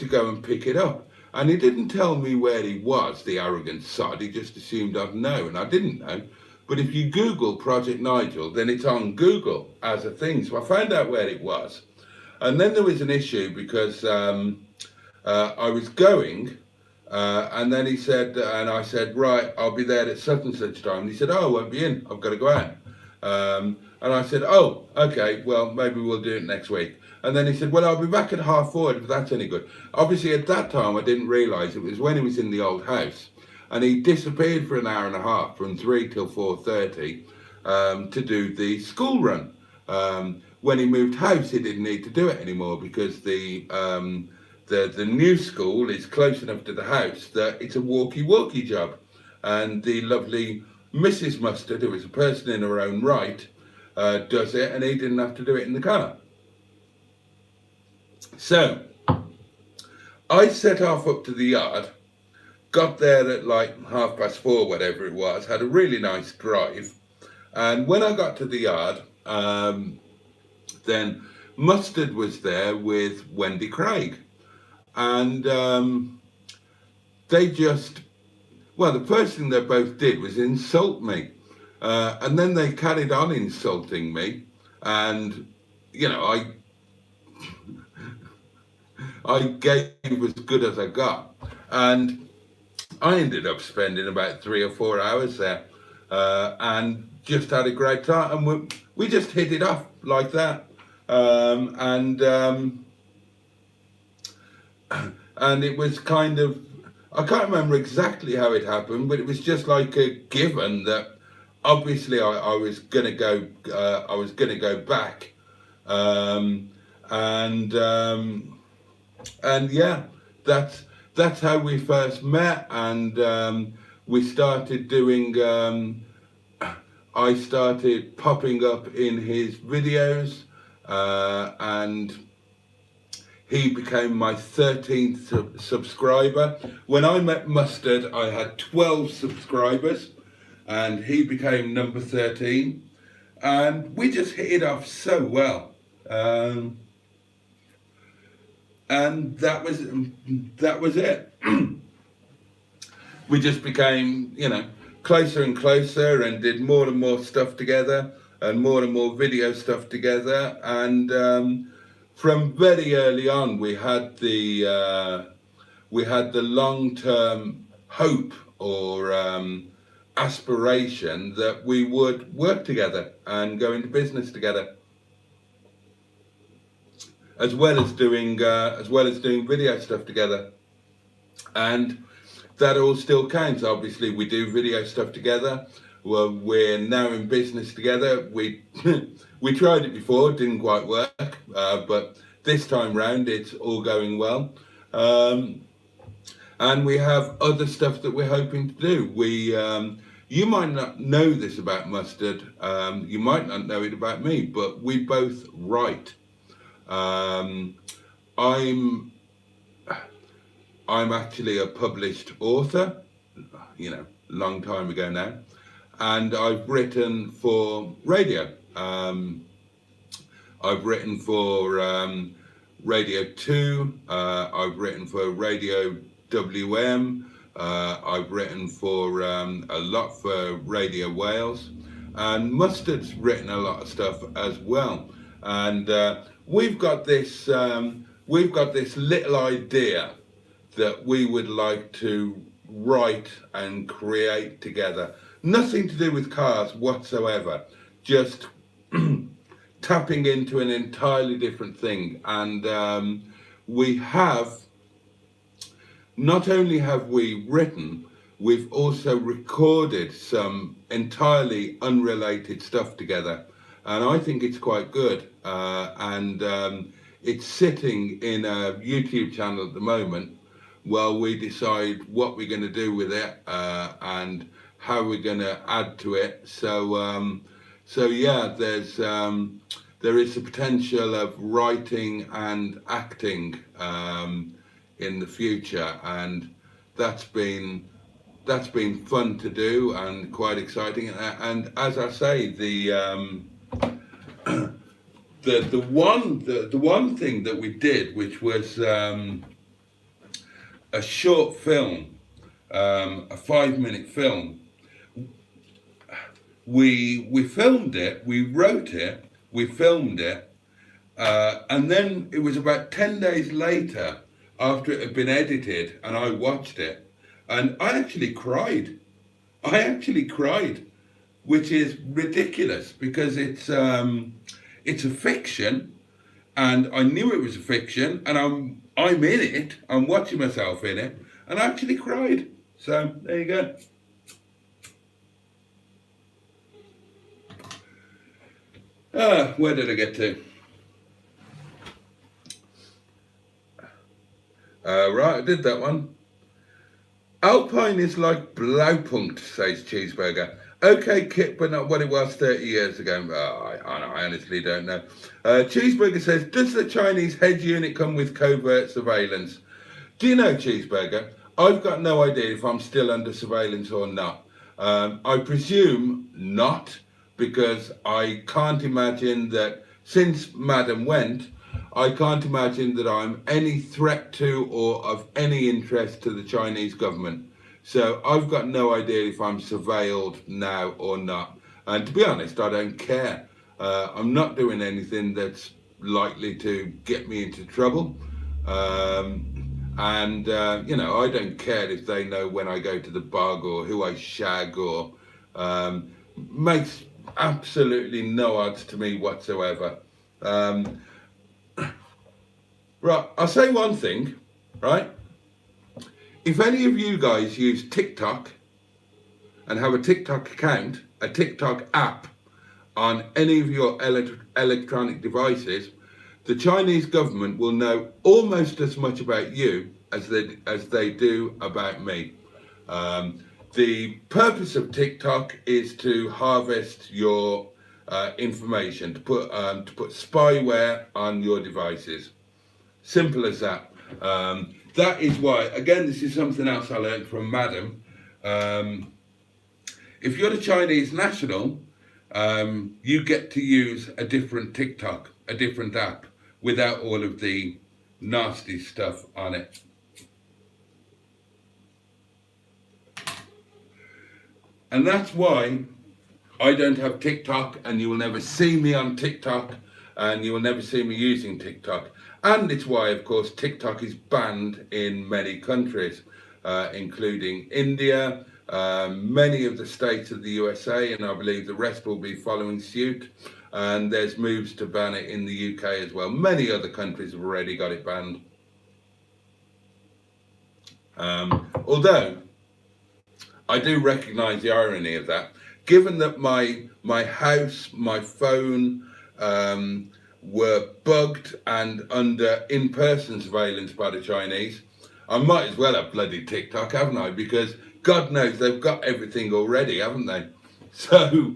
go and pick it up, and he didn't tell me where he was, the arrogant sod. He just assumed I'd know, and I didn't know. But if you Google Project Nigel, then it's on Google as a thing. So I found out where it was. And then there was an issue because I was going, and then he said, and I said, right, I'll be there at such and such time. And he said, oh, I won't be in, I've got to go out. And I said, oh, okay, well, maybe we'll do it next week. And then he said, well, I'll be back at 4:30 if that's any good. Obviously, at that time, I didn't realise it was when he was in the old house. And he disappeared for an hour and a half, from 3 till 4:30, to do the school run. When he moved house, he didn't need to do it anymore because the new school is close enough to the house that it's a walkie-walkie job. And the lovely Mrs. Mustard, who is a person in her own right, does it, and he didn't have to do it in the car. So I set off up to the yard, got there at like 4:30, whatever it was, had a really nice drive. And when I got to the yard, then Mustard was there with Wendy Craig. And they just, well, the first thing they both did was insult me. And then they carried on insulting me. And, you know, I gave as good as I got. And I ended up spending about 3 or 4 hours there. And just had a great time. And we just hit it off like that. And it was kind of, I can't remember exactly how it happened, but it was just like a given that obviously I was gonna go back, and yeah, that's how we first met, and we started doing. I started popping up in his videos, and he became my 13th subscriber. When I met Mustard, I had 12 subscribers, and he became number 13. And we just hit it off so well. And that was it. We just became, you know, closer and closer, and did more and more stuff together, and more video stuff together. And from very early on, we had the long-term hope or aspiration that we would work together and go into business together. as well as doing video stuff together, and that all still counts. Obviously, we do video stuff together. Well, we're now in business together. We we tried it before, didn't quite work, but this time round it's all going well. And we have other stuff that we're hoping to do. You might not know this about Mustard, you might not know it about me, but we both write. I'm actually a published author, you know, long time ago now, and I've written for radio. I've written for Radio 2, I've written for Radio WM, I've written for a lot for Radio Wales, and Mustard's written a lot of stuff as well. And we've got this little idea that we would like to write and create together. Nothing to do with cars whatsoever, just tapping into an entirely different thing. And we have, not only have we written, we've also recorded some entirely unrelated stuff together. And I think it's quite good. And it's sitting in a YouTube channel at the moment while we decide what we're going to do with it and how we're going to add to it. So yeah, there is the potential of writing and acting in the future, and that's been fun to do and quite exciting. And as I say, the one thing that we did, which was a short film, a 5-minute film. We filmed it, we wrote it, we filmed it, and then it was about 10 days later, after it had been edited, and I watched it, and I actually cried. Which is ridiculous, because it's a fiction, and I knew it was a fiction, and I'm in it, I'm watching myself in it, and I actually cried. So there you go. Where did I get to? Right, I did that one. Alpine is like Blaupunkt, says Cheeseburger. Okay, Kit, but not what it was 30 years ago. I honestly don't know. Cheeseburger says, does the Chinese head unit come with covert surveillance? Do you know, Cheeseburger, I've got no idea if I'm still under surveillance or not. I presume not, because I can't imagine that, since Madam went, I can't imagine that I'm any threat to or of any interest to the Chinese government. So I've got no idea if I'm surveilled now or not. And to be honest, I don't care. I'm not doing anything that's likely to get me into trouble. You know, I don't care if they know when I go to the bog or who I shag, or makes absolutely no odds to me whatsoever. Right, I'll say one thing, right? If any of you guys use TikTok and have a TikTok account, a TikTok app on any of your electronic devices, the Chinese government will know almost as much about you as they do about me. The purpose of TikTok is to harvest your information, to put spyware on your devices. Simple as that. That is why, again, this is something else I learned from Madam. If you're a Chinese national, you get to use a different TikTok, a different app, without all of the nasty stuff on it. And that's why I don't have TikTok, and you will never see me on TikTok, and you will never see me using TikTok. And it's why, of course, TikTok is banned in many countries, including India, many of the states of the USA, and I believe the rest will be following suit. And there's moves to ban it in the UK as well. Many other countries have already got it banned. Although I do recognise the irony of that, given that my house, my phone were bugged and under in-person surveillance by the Chinese, I might as well have bloody TikTok, haven't I? Because God knows they've got everything already, haven't they? So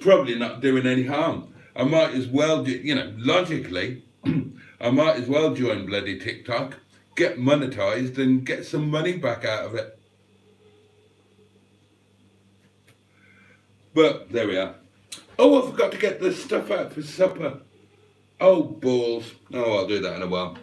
probably not doing any harm. I might as well, logically, I might as well join bloody TikTok, get monetized and get some money back out of it. But there we are. Oh, I forgot to get the stuff out for supper. Oh, balls. Oh, I'll do that in a while.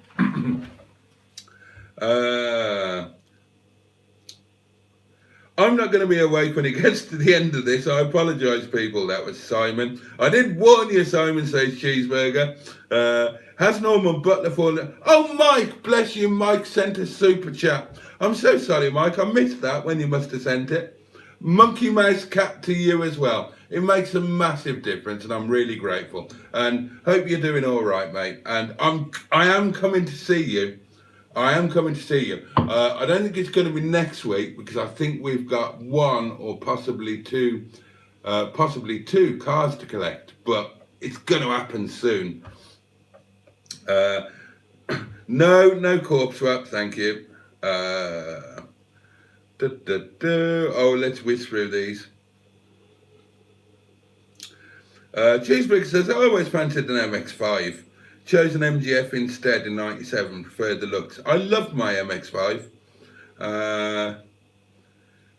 I'm not going to be awake when it gets to the end of this. I apologise, people. That was Simon. I did warn you, Simon, says Cheeseburger. Has Norman Butler fallen? Oh, Mike, bless you. Mike sent a super chat. I'm so sorry, Mike. I missed that when you must have sent it. Monkey Mouse Cat to you as well. It makes a massive difference, and I'm really grateful. And hope you're doing all right, mate. And I am coming to see you. I am coming to see you. I don't think it's going to be next week because I think we've got one or possibly two cars to collect, but it's going to happen soon. No corpse swap, thank you. Oh, let's whiz through these. Cheeseburger says, I always fancied an MX-5. Chose an MGF instead in 97, preferred the looks. I love my MX-5.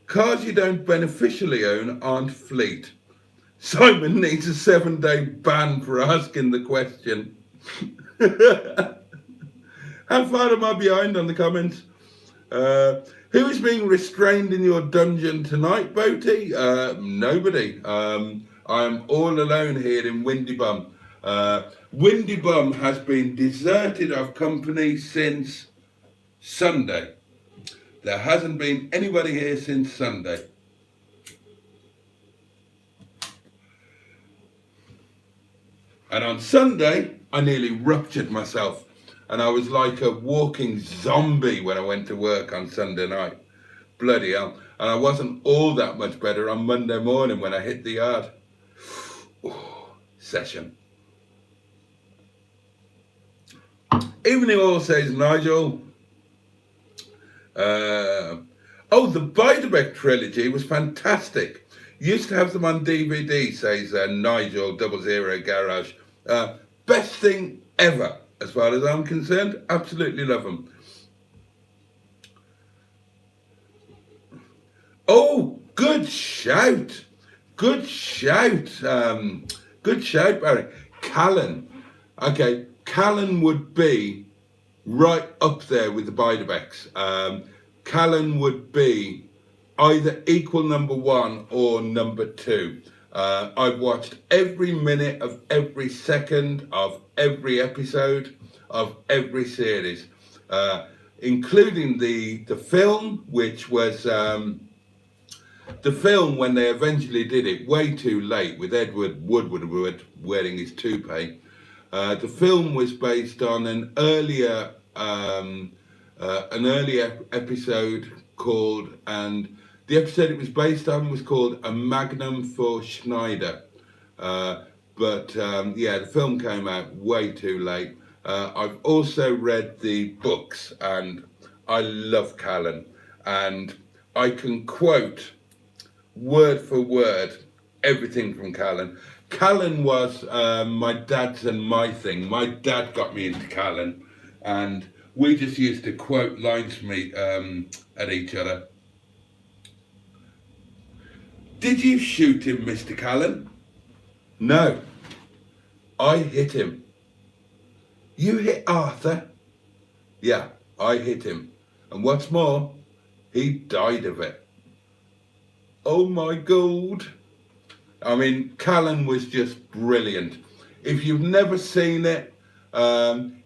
Cars you don't beneficially own aren't fleet. Simon needs a 7-day ban for asking the question. How far am I behind on the comments? Who is being restrained in your dungeon tonight, Boaty? Nobody. I'm all alone here in Windy Bum. Windy Bum has been deserted of company since Sunday. There hasn't been anybody here since Sunday. And on Sunday, I nearly ruptured myself. And I was like a walking zombie when I went to work on Sunday night. Bloody hell. And I wasn't all that much better on Monday morning when I hit the yard. Session. Evening all, says Nigel. The Bidebeck trilogy was fantastic. Used to have them on DVD, says Nigel 00 Garage. Best thing ever, as far as I'm concerned. Absolutely love them. Oh, good shout. Good shout. Good shout, Barry. Callan. Okay, Callan would be right up there with the Bidebecks. Callan would be either equal number 1 or number 2. I've watched every minute of every second of every episode of every series, including the film, which was the film when they eventually did it way too late with Edward Woodward wearing his toupee. The film was based on an earlier episode called, and the episode it was based on was called A Magnum for Schneider. The film came out way too late. I've also read the books, and I love Callan, and I can quote word for word everything from Callan. Callan was my dad's and my thing. My dad got me into Callan, and we just used to quote lines from at each other. Did you shoot him, Mr. Callan? No, I hit him. You hit Arthur? Yeah, I hit him. And what's more, he died of it. Oh my God. I mean, Callan was just brilliant. If you've never seen it,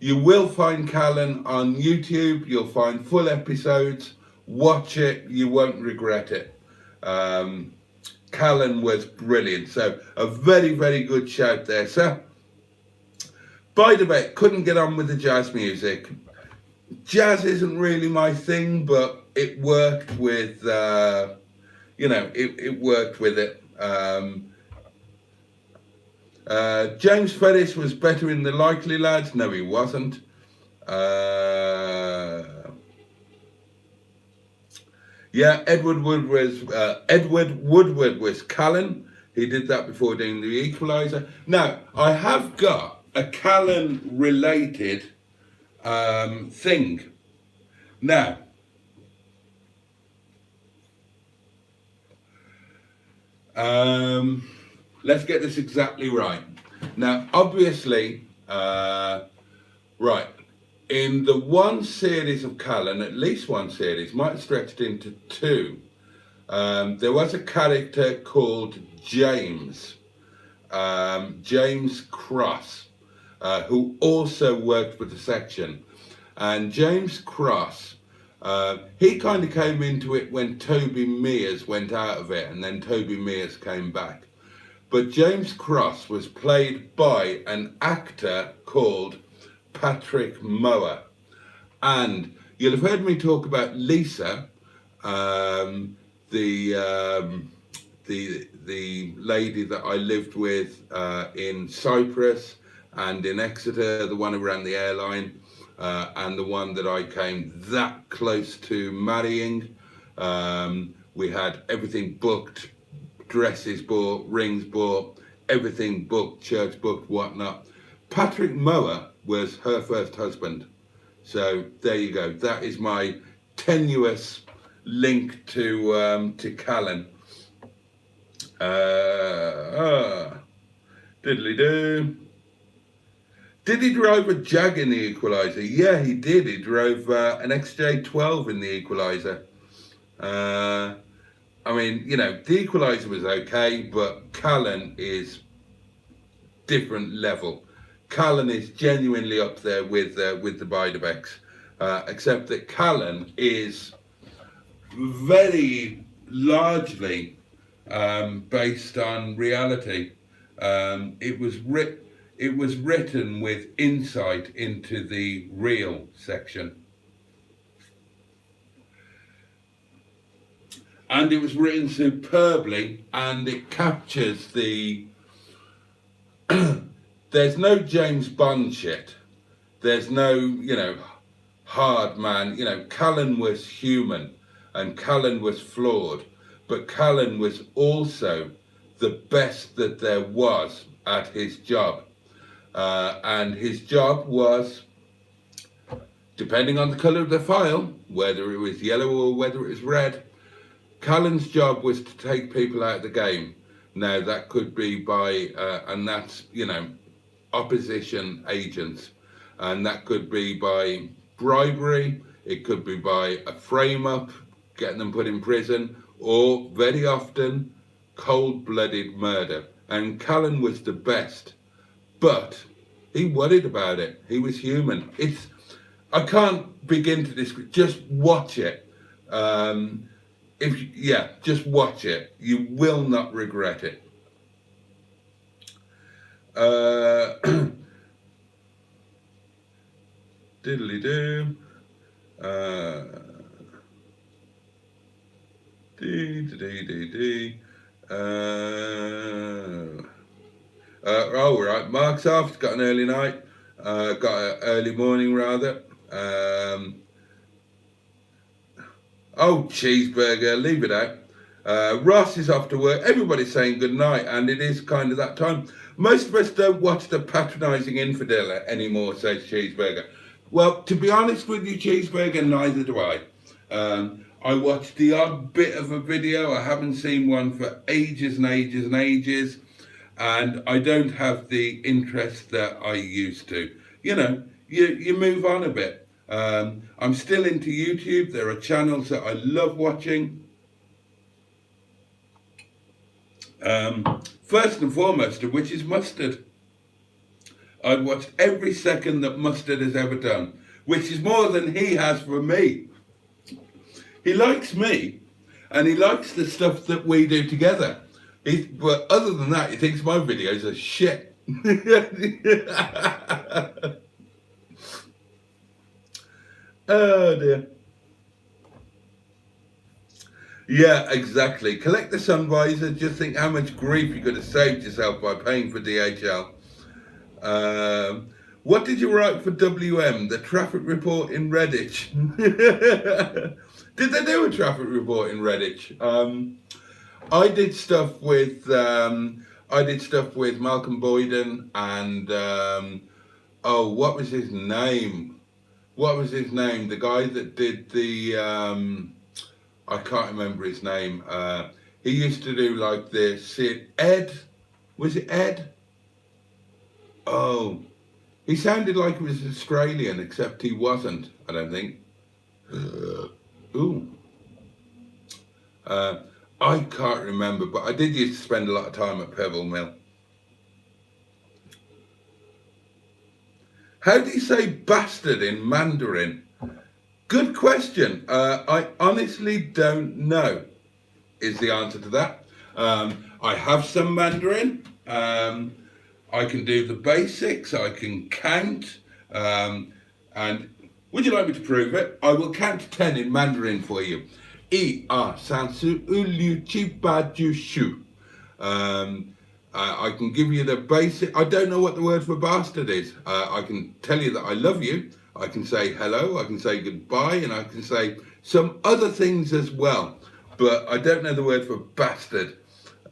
you will find Callan on YouTube. You'll find full episodes. Watch it, you won't regret it. Callan was brilliant, so a very, very good shout there, sir. By the way, couldn't get on with the jazz music. Jazz isn't really my thing, but it worked with, you know, it worked with it. James Ferris was better in The Likely Lads. No, he wasn't. Yeah, Edward Woodward was Callan. He did that before doing The Equalizer. Now, I have got a Callan related thing. Now, let's get this exactly right. Now, obviously, right, in the one series of Callan, at least one series, might have stretched into two, there was a character called James, James Cross, who also worked with the section. And James Cross, he kind of came into it when Toby Mears went out of it, and then Toby Mears came back. But James Cross was played by an actor called Patrick Mower. And you'll have heard me talk about Lisa, the lady that I lived with in Cyprus and in Exeter, the one who ran the airline, and the one that I came that close to marrying. We had everything booked, dresses bought, rings bought, everything booked, church booked, whatnot. Patrick Mower was her first husband. So there you go. That is my tenuous link to Callan. Diddly-doo. Did he drive a Jag in the Equalizer? Yeah, he did. He drove an XJ12 in the Equalizer. I mean, you know, the Equalizer was okay, but Callan is different level. Callan is genuinely up there with the Beiderbecks, except that Callan is very largely based on reality. It was written with insight into the real section. And it was written superbly, and it captures the... There's no James Bond shit. There's no, you know, hard man. You know, Callan was human, and Callan was flawed, but Callan was also the best that there was at his job. And his job was, depending on the colour of the file, whether it was yellow or whether it was red, Callan's job was to take people out of the game. Now that could be by, and that's, you know, opposition agents, and that could be by bribery, it could be by a frame-up, getting them put in prison, or very often cold-blooded murder. And Callan was the best, but he worried about it. He was human. I can't begin to describe. Just watch it. Just watch it. You will not regret it. Diddly-doo. Oh, right. Mark's off. He's got an early night. Got an early morning, rather. Oh, cheeseburger. Leave it out. Ross is off to work. Everybody's saying good night, and it is kind of that time. Most of us don't watch the patronising infidel anymore, says Cheeseburger. Well, to be honest with you, Cheeseburger, neither do I. I watched the odd bit of a video. I haven't seen one for ages and ages and ages, and I don't have the interest that I used to. You know, you move on a bit. I'm still into YouTube. There are channels that I love watching. First and foremost of which is Mustard. I've watched every second that Mustard has ever done, which is more than he has for me. He likes me, and he likes the stuff that we do together. But other than that, he thinks my videos are shit. Oh dear. Yeah, exactly. Collect the sun visor. Just think how much grief you could have saved yourself by paying for DHL. What did you write for WM? The traffic report in Redditch. Did they do a traffic report in Redditch? I did stuff with Malcolm Boyden and oh, what was his name? What was his name? The guy that did the I can't remember his name. He used to do like this. Ed? Was it Ed? Oh, he sounded like he was Australian, except he wasn't, I don't think. Ooh. I can't remember, but I did used to spend a lot of time at Pebble Mill. How do you say bastard in Mandarin? Good question. I honestly don't know, is the answer to that. I have some Mandarin. I can do the basics. I can count. And would you like me to prove it? I will count to 10 in Mandarin for you. I can give you the basic. I don't know what the word for bastard is. I can tell you that I love you. I can say hello. I can say goodbye, and I can say some other things as well. But I don't know the word for bastard.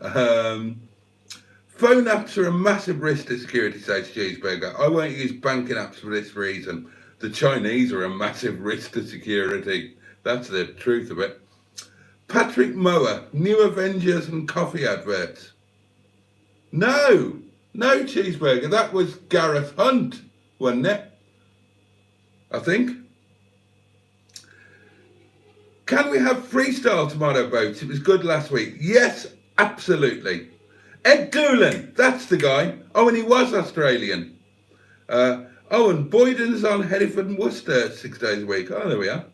Phone apps are a massive risk to security, says Cheeseburger. I won't use banking apps for this reason. The Chinese are a massive risk to security. That's the truth of it. Patrick Mower, New Avengers and coffee adverts. No, Cheeseburger. That was Gareth Hunt, wasn't it? I think. Can we have freestyle tomato boats? It was good last week. Yes, absolutely. Ed Doolan, that's the guy. Oh, and he was Australian. Oh, and Boyden's on Hereford and Worcester 6 days a week. Oh, there we are.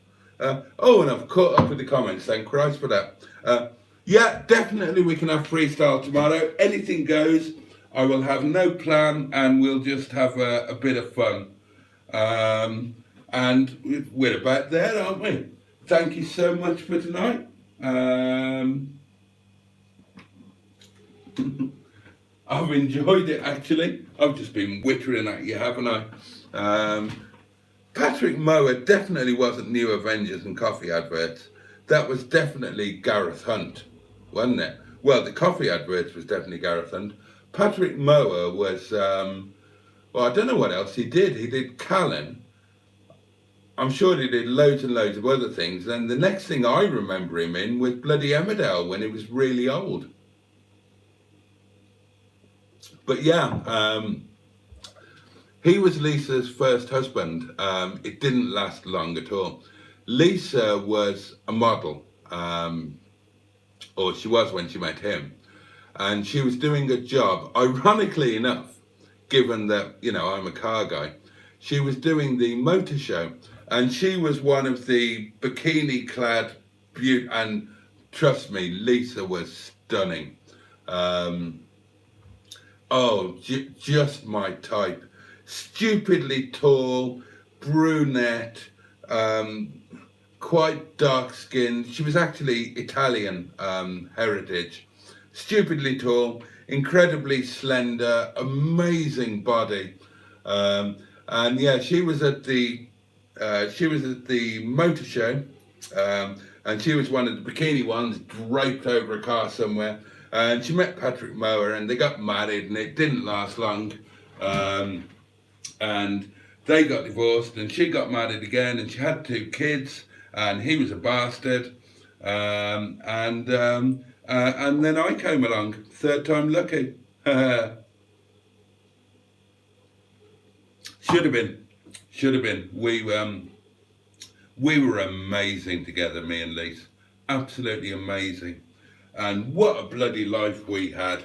Oh, and I've caught up with the comments. Thank Christ for that. Yeah, definitely we can have freestyle tomato. Anything goes. I will have no plan, and we'll just have a bit of fun. And we're about there, aren't we? Thank you so much for tonight. I've enjoyed it, actually. I've just been wittering at you, haven't I? Patrick Mower definitely wasn't New Avengers and coffee adverts. That was definitely Gareth Hunt, wasn't it? Well, the coffee adverts was definitely Gareth Hunt. Patrick Mower was, well, I don't know what else he did. He did Callan. I'm sure he did loads and loads of other things. And the next thing I remember him in was bloody Emmerdale when he was really old. But yeah, he was Lisa's first husband. It didn't last long at all. Lisa was a model, or she was when she met him. And she was doing a job, ironically enough, given that, you know, I'm a car guy, she was doing the motor show. And she was one of the bikini-clad beauty, and trust me, Lisa was stunning. Just my type. Stupidly tall, brunette, quite dark-skinned. She was actually Italian heritage. Stupidly tall, incredibly slender, amazing body. And yeah, she was at the motor show, and she was one of the bikini ones draped over a car somewhere. And she met Patrick Mower, and they got married, and it didn't last long. And they got divorced, and she got married again, and she had 2 kids, and he was a bastard. And then I came along, third time lucky. Should have been. We were amazing together, me and Lise. Absolutely amazing. And what a bloody life we had.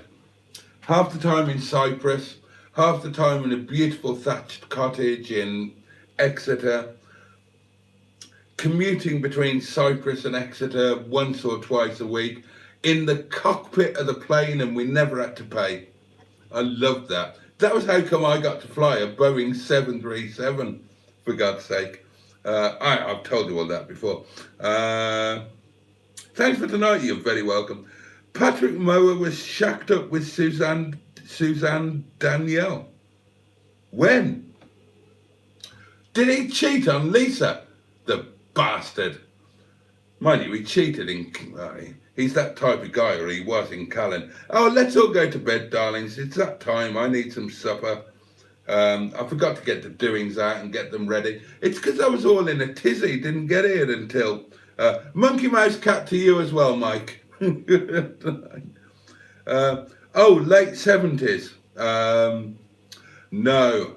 Half the time in Cyprus, half the time in a beautiful thatched cottage in Exeter. commuting between Cyprus and Exeter once or twice a week in the cockpit of the plane, and we never had to pay. I loved that. That was how come I got to fly a Boeing 737, for God's sake. I've told you all that before. Thanks for tonight, you're very welcome. Patrick Mower was shacked up with Suzanne Danielle. When? Did he cheat on Lisa? The bastard. Mind you, he cheated in... he's that type of guy, or he was in Callan. Oh, let's all go to bed, darlings. It's that time. I need some supper. I forgot to get the doings out and get them ready. It's because I was all in a tizzy. Didn't get here until... Monkey Mouse Cat to you as well, Mike. Oh, late 70s. No.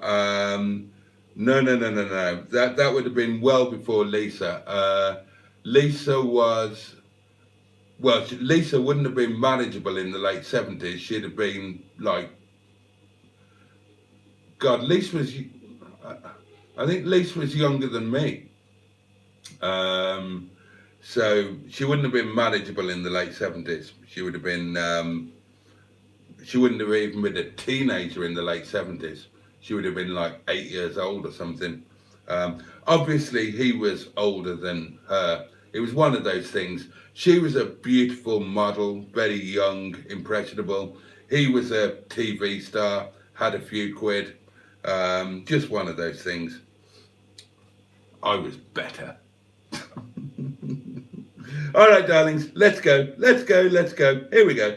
That would have been well before Lisa. Lisa was... Well, Lisa wouldn't have been manageable in the late 70s. She'd have been like... God, Lisa was... I think Lisa was younger than me. So she wouldn't have been manageable in the late 70s. She would have been... she wouldn't have even been a teenager in the late 70s. She would have been like 8 years old or something. Obviously, he was older than her. It was one of those things. She was a beautiful model, very young, impressionable. He was a TV star, had a few quid. Just one of those things. I was better. All right, darlings, let's go. Let's go. Here we go.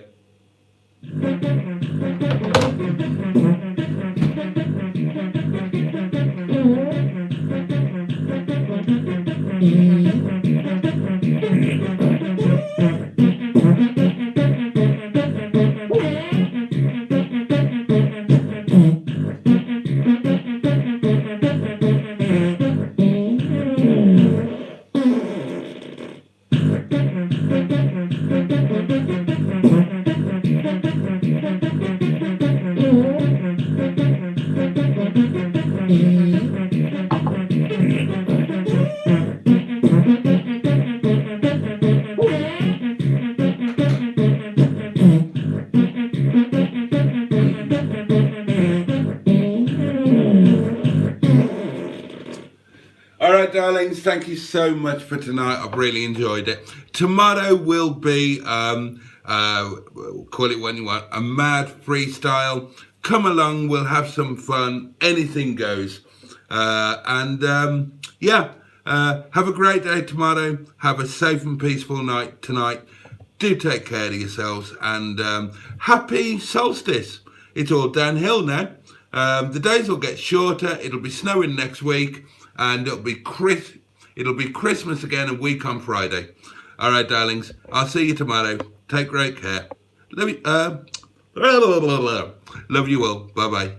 Darlings, thank you so much for tonight. I've really enjoyed it. Tomorrow will be, call it when you want, a mad freestyle. Come along, we'll have some fun. Anything goes. Have a great day tomorrow. Have a safe and peaceful night tonight. Do take care of yourselves, and happy solstice. It's all downhill now. The days will get shorter. It'll be snowing next week. And it'll be Christmas again a week on Friday. All right, darlings. I'll see you tomorrow. Take great care. Love you all. Bye-bye.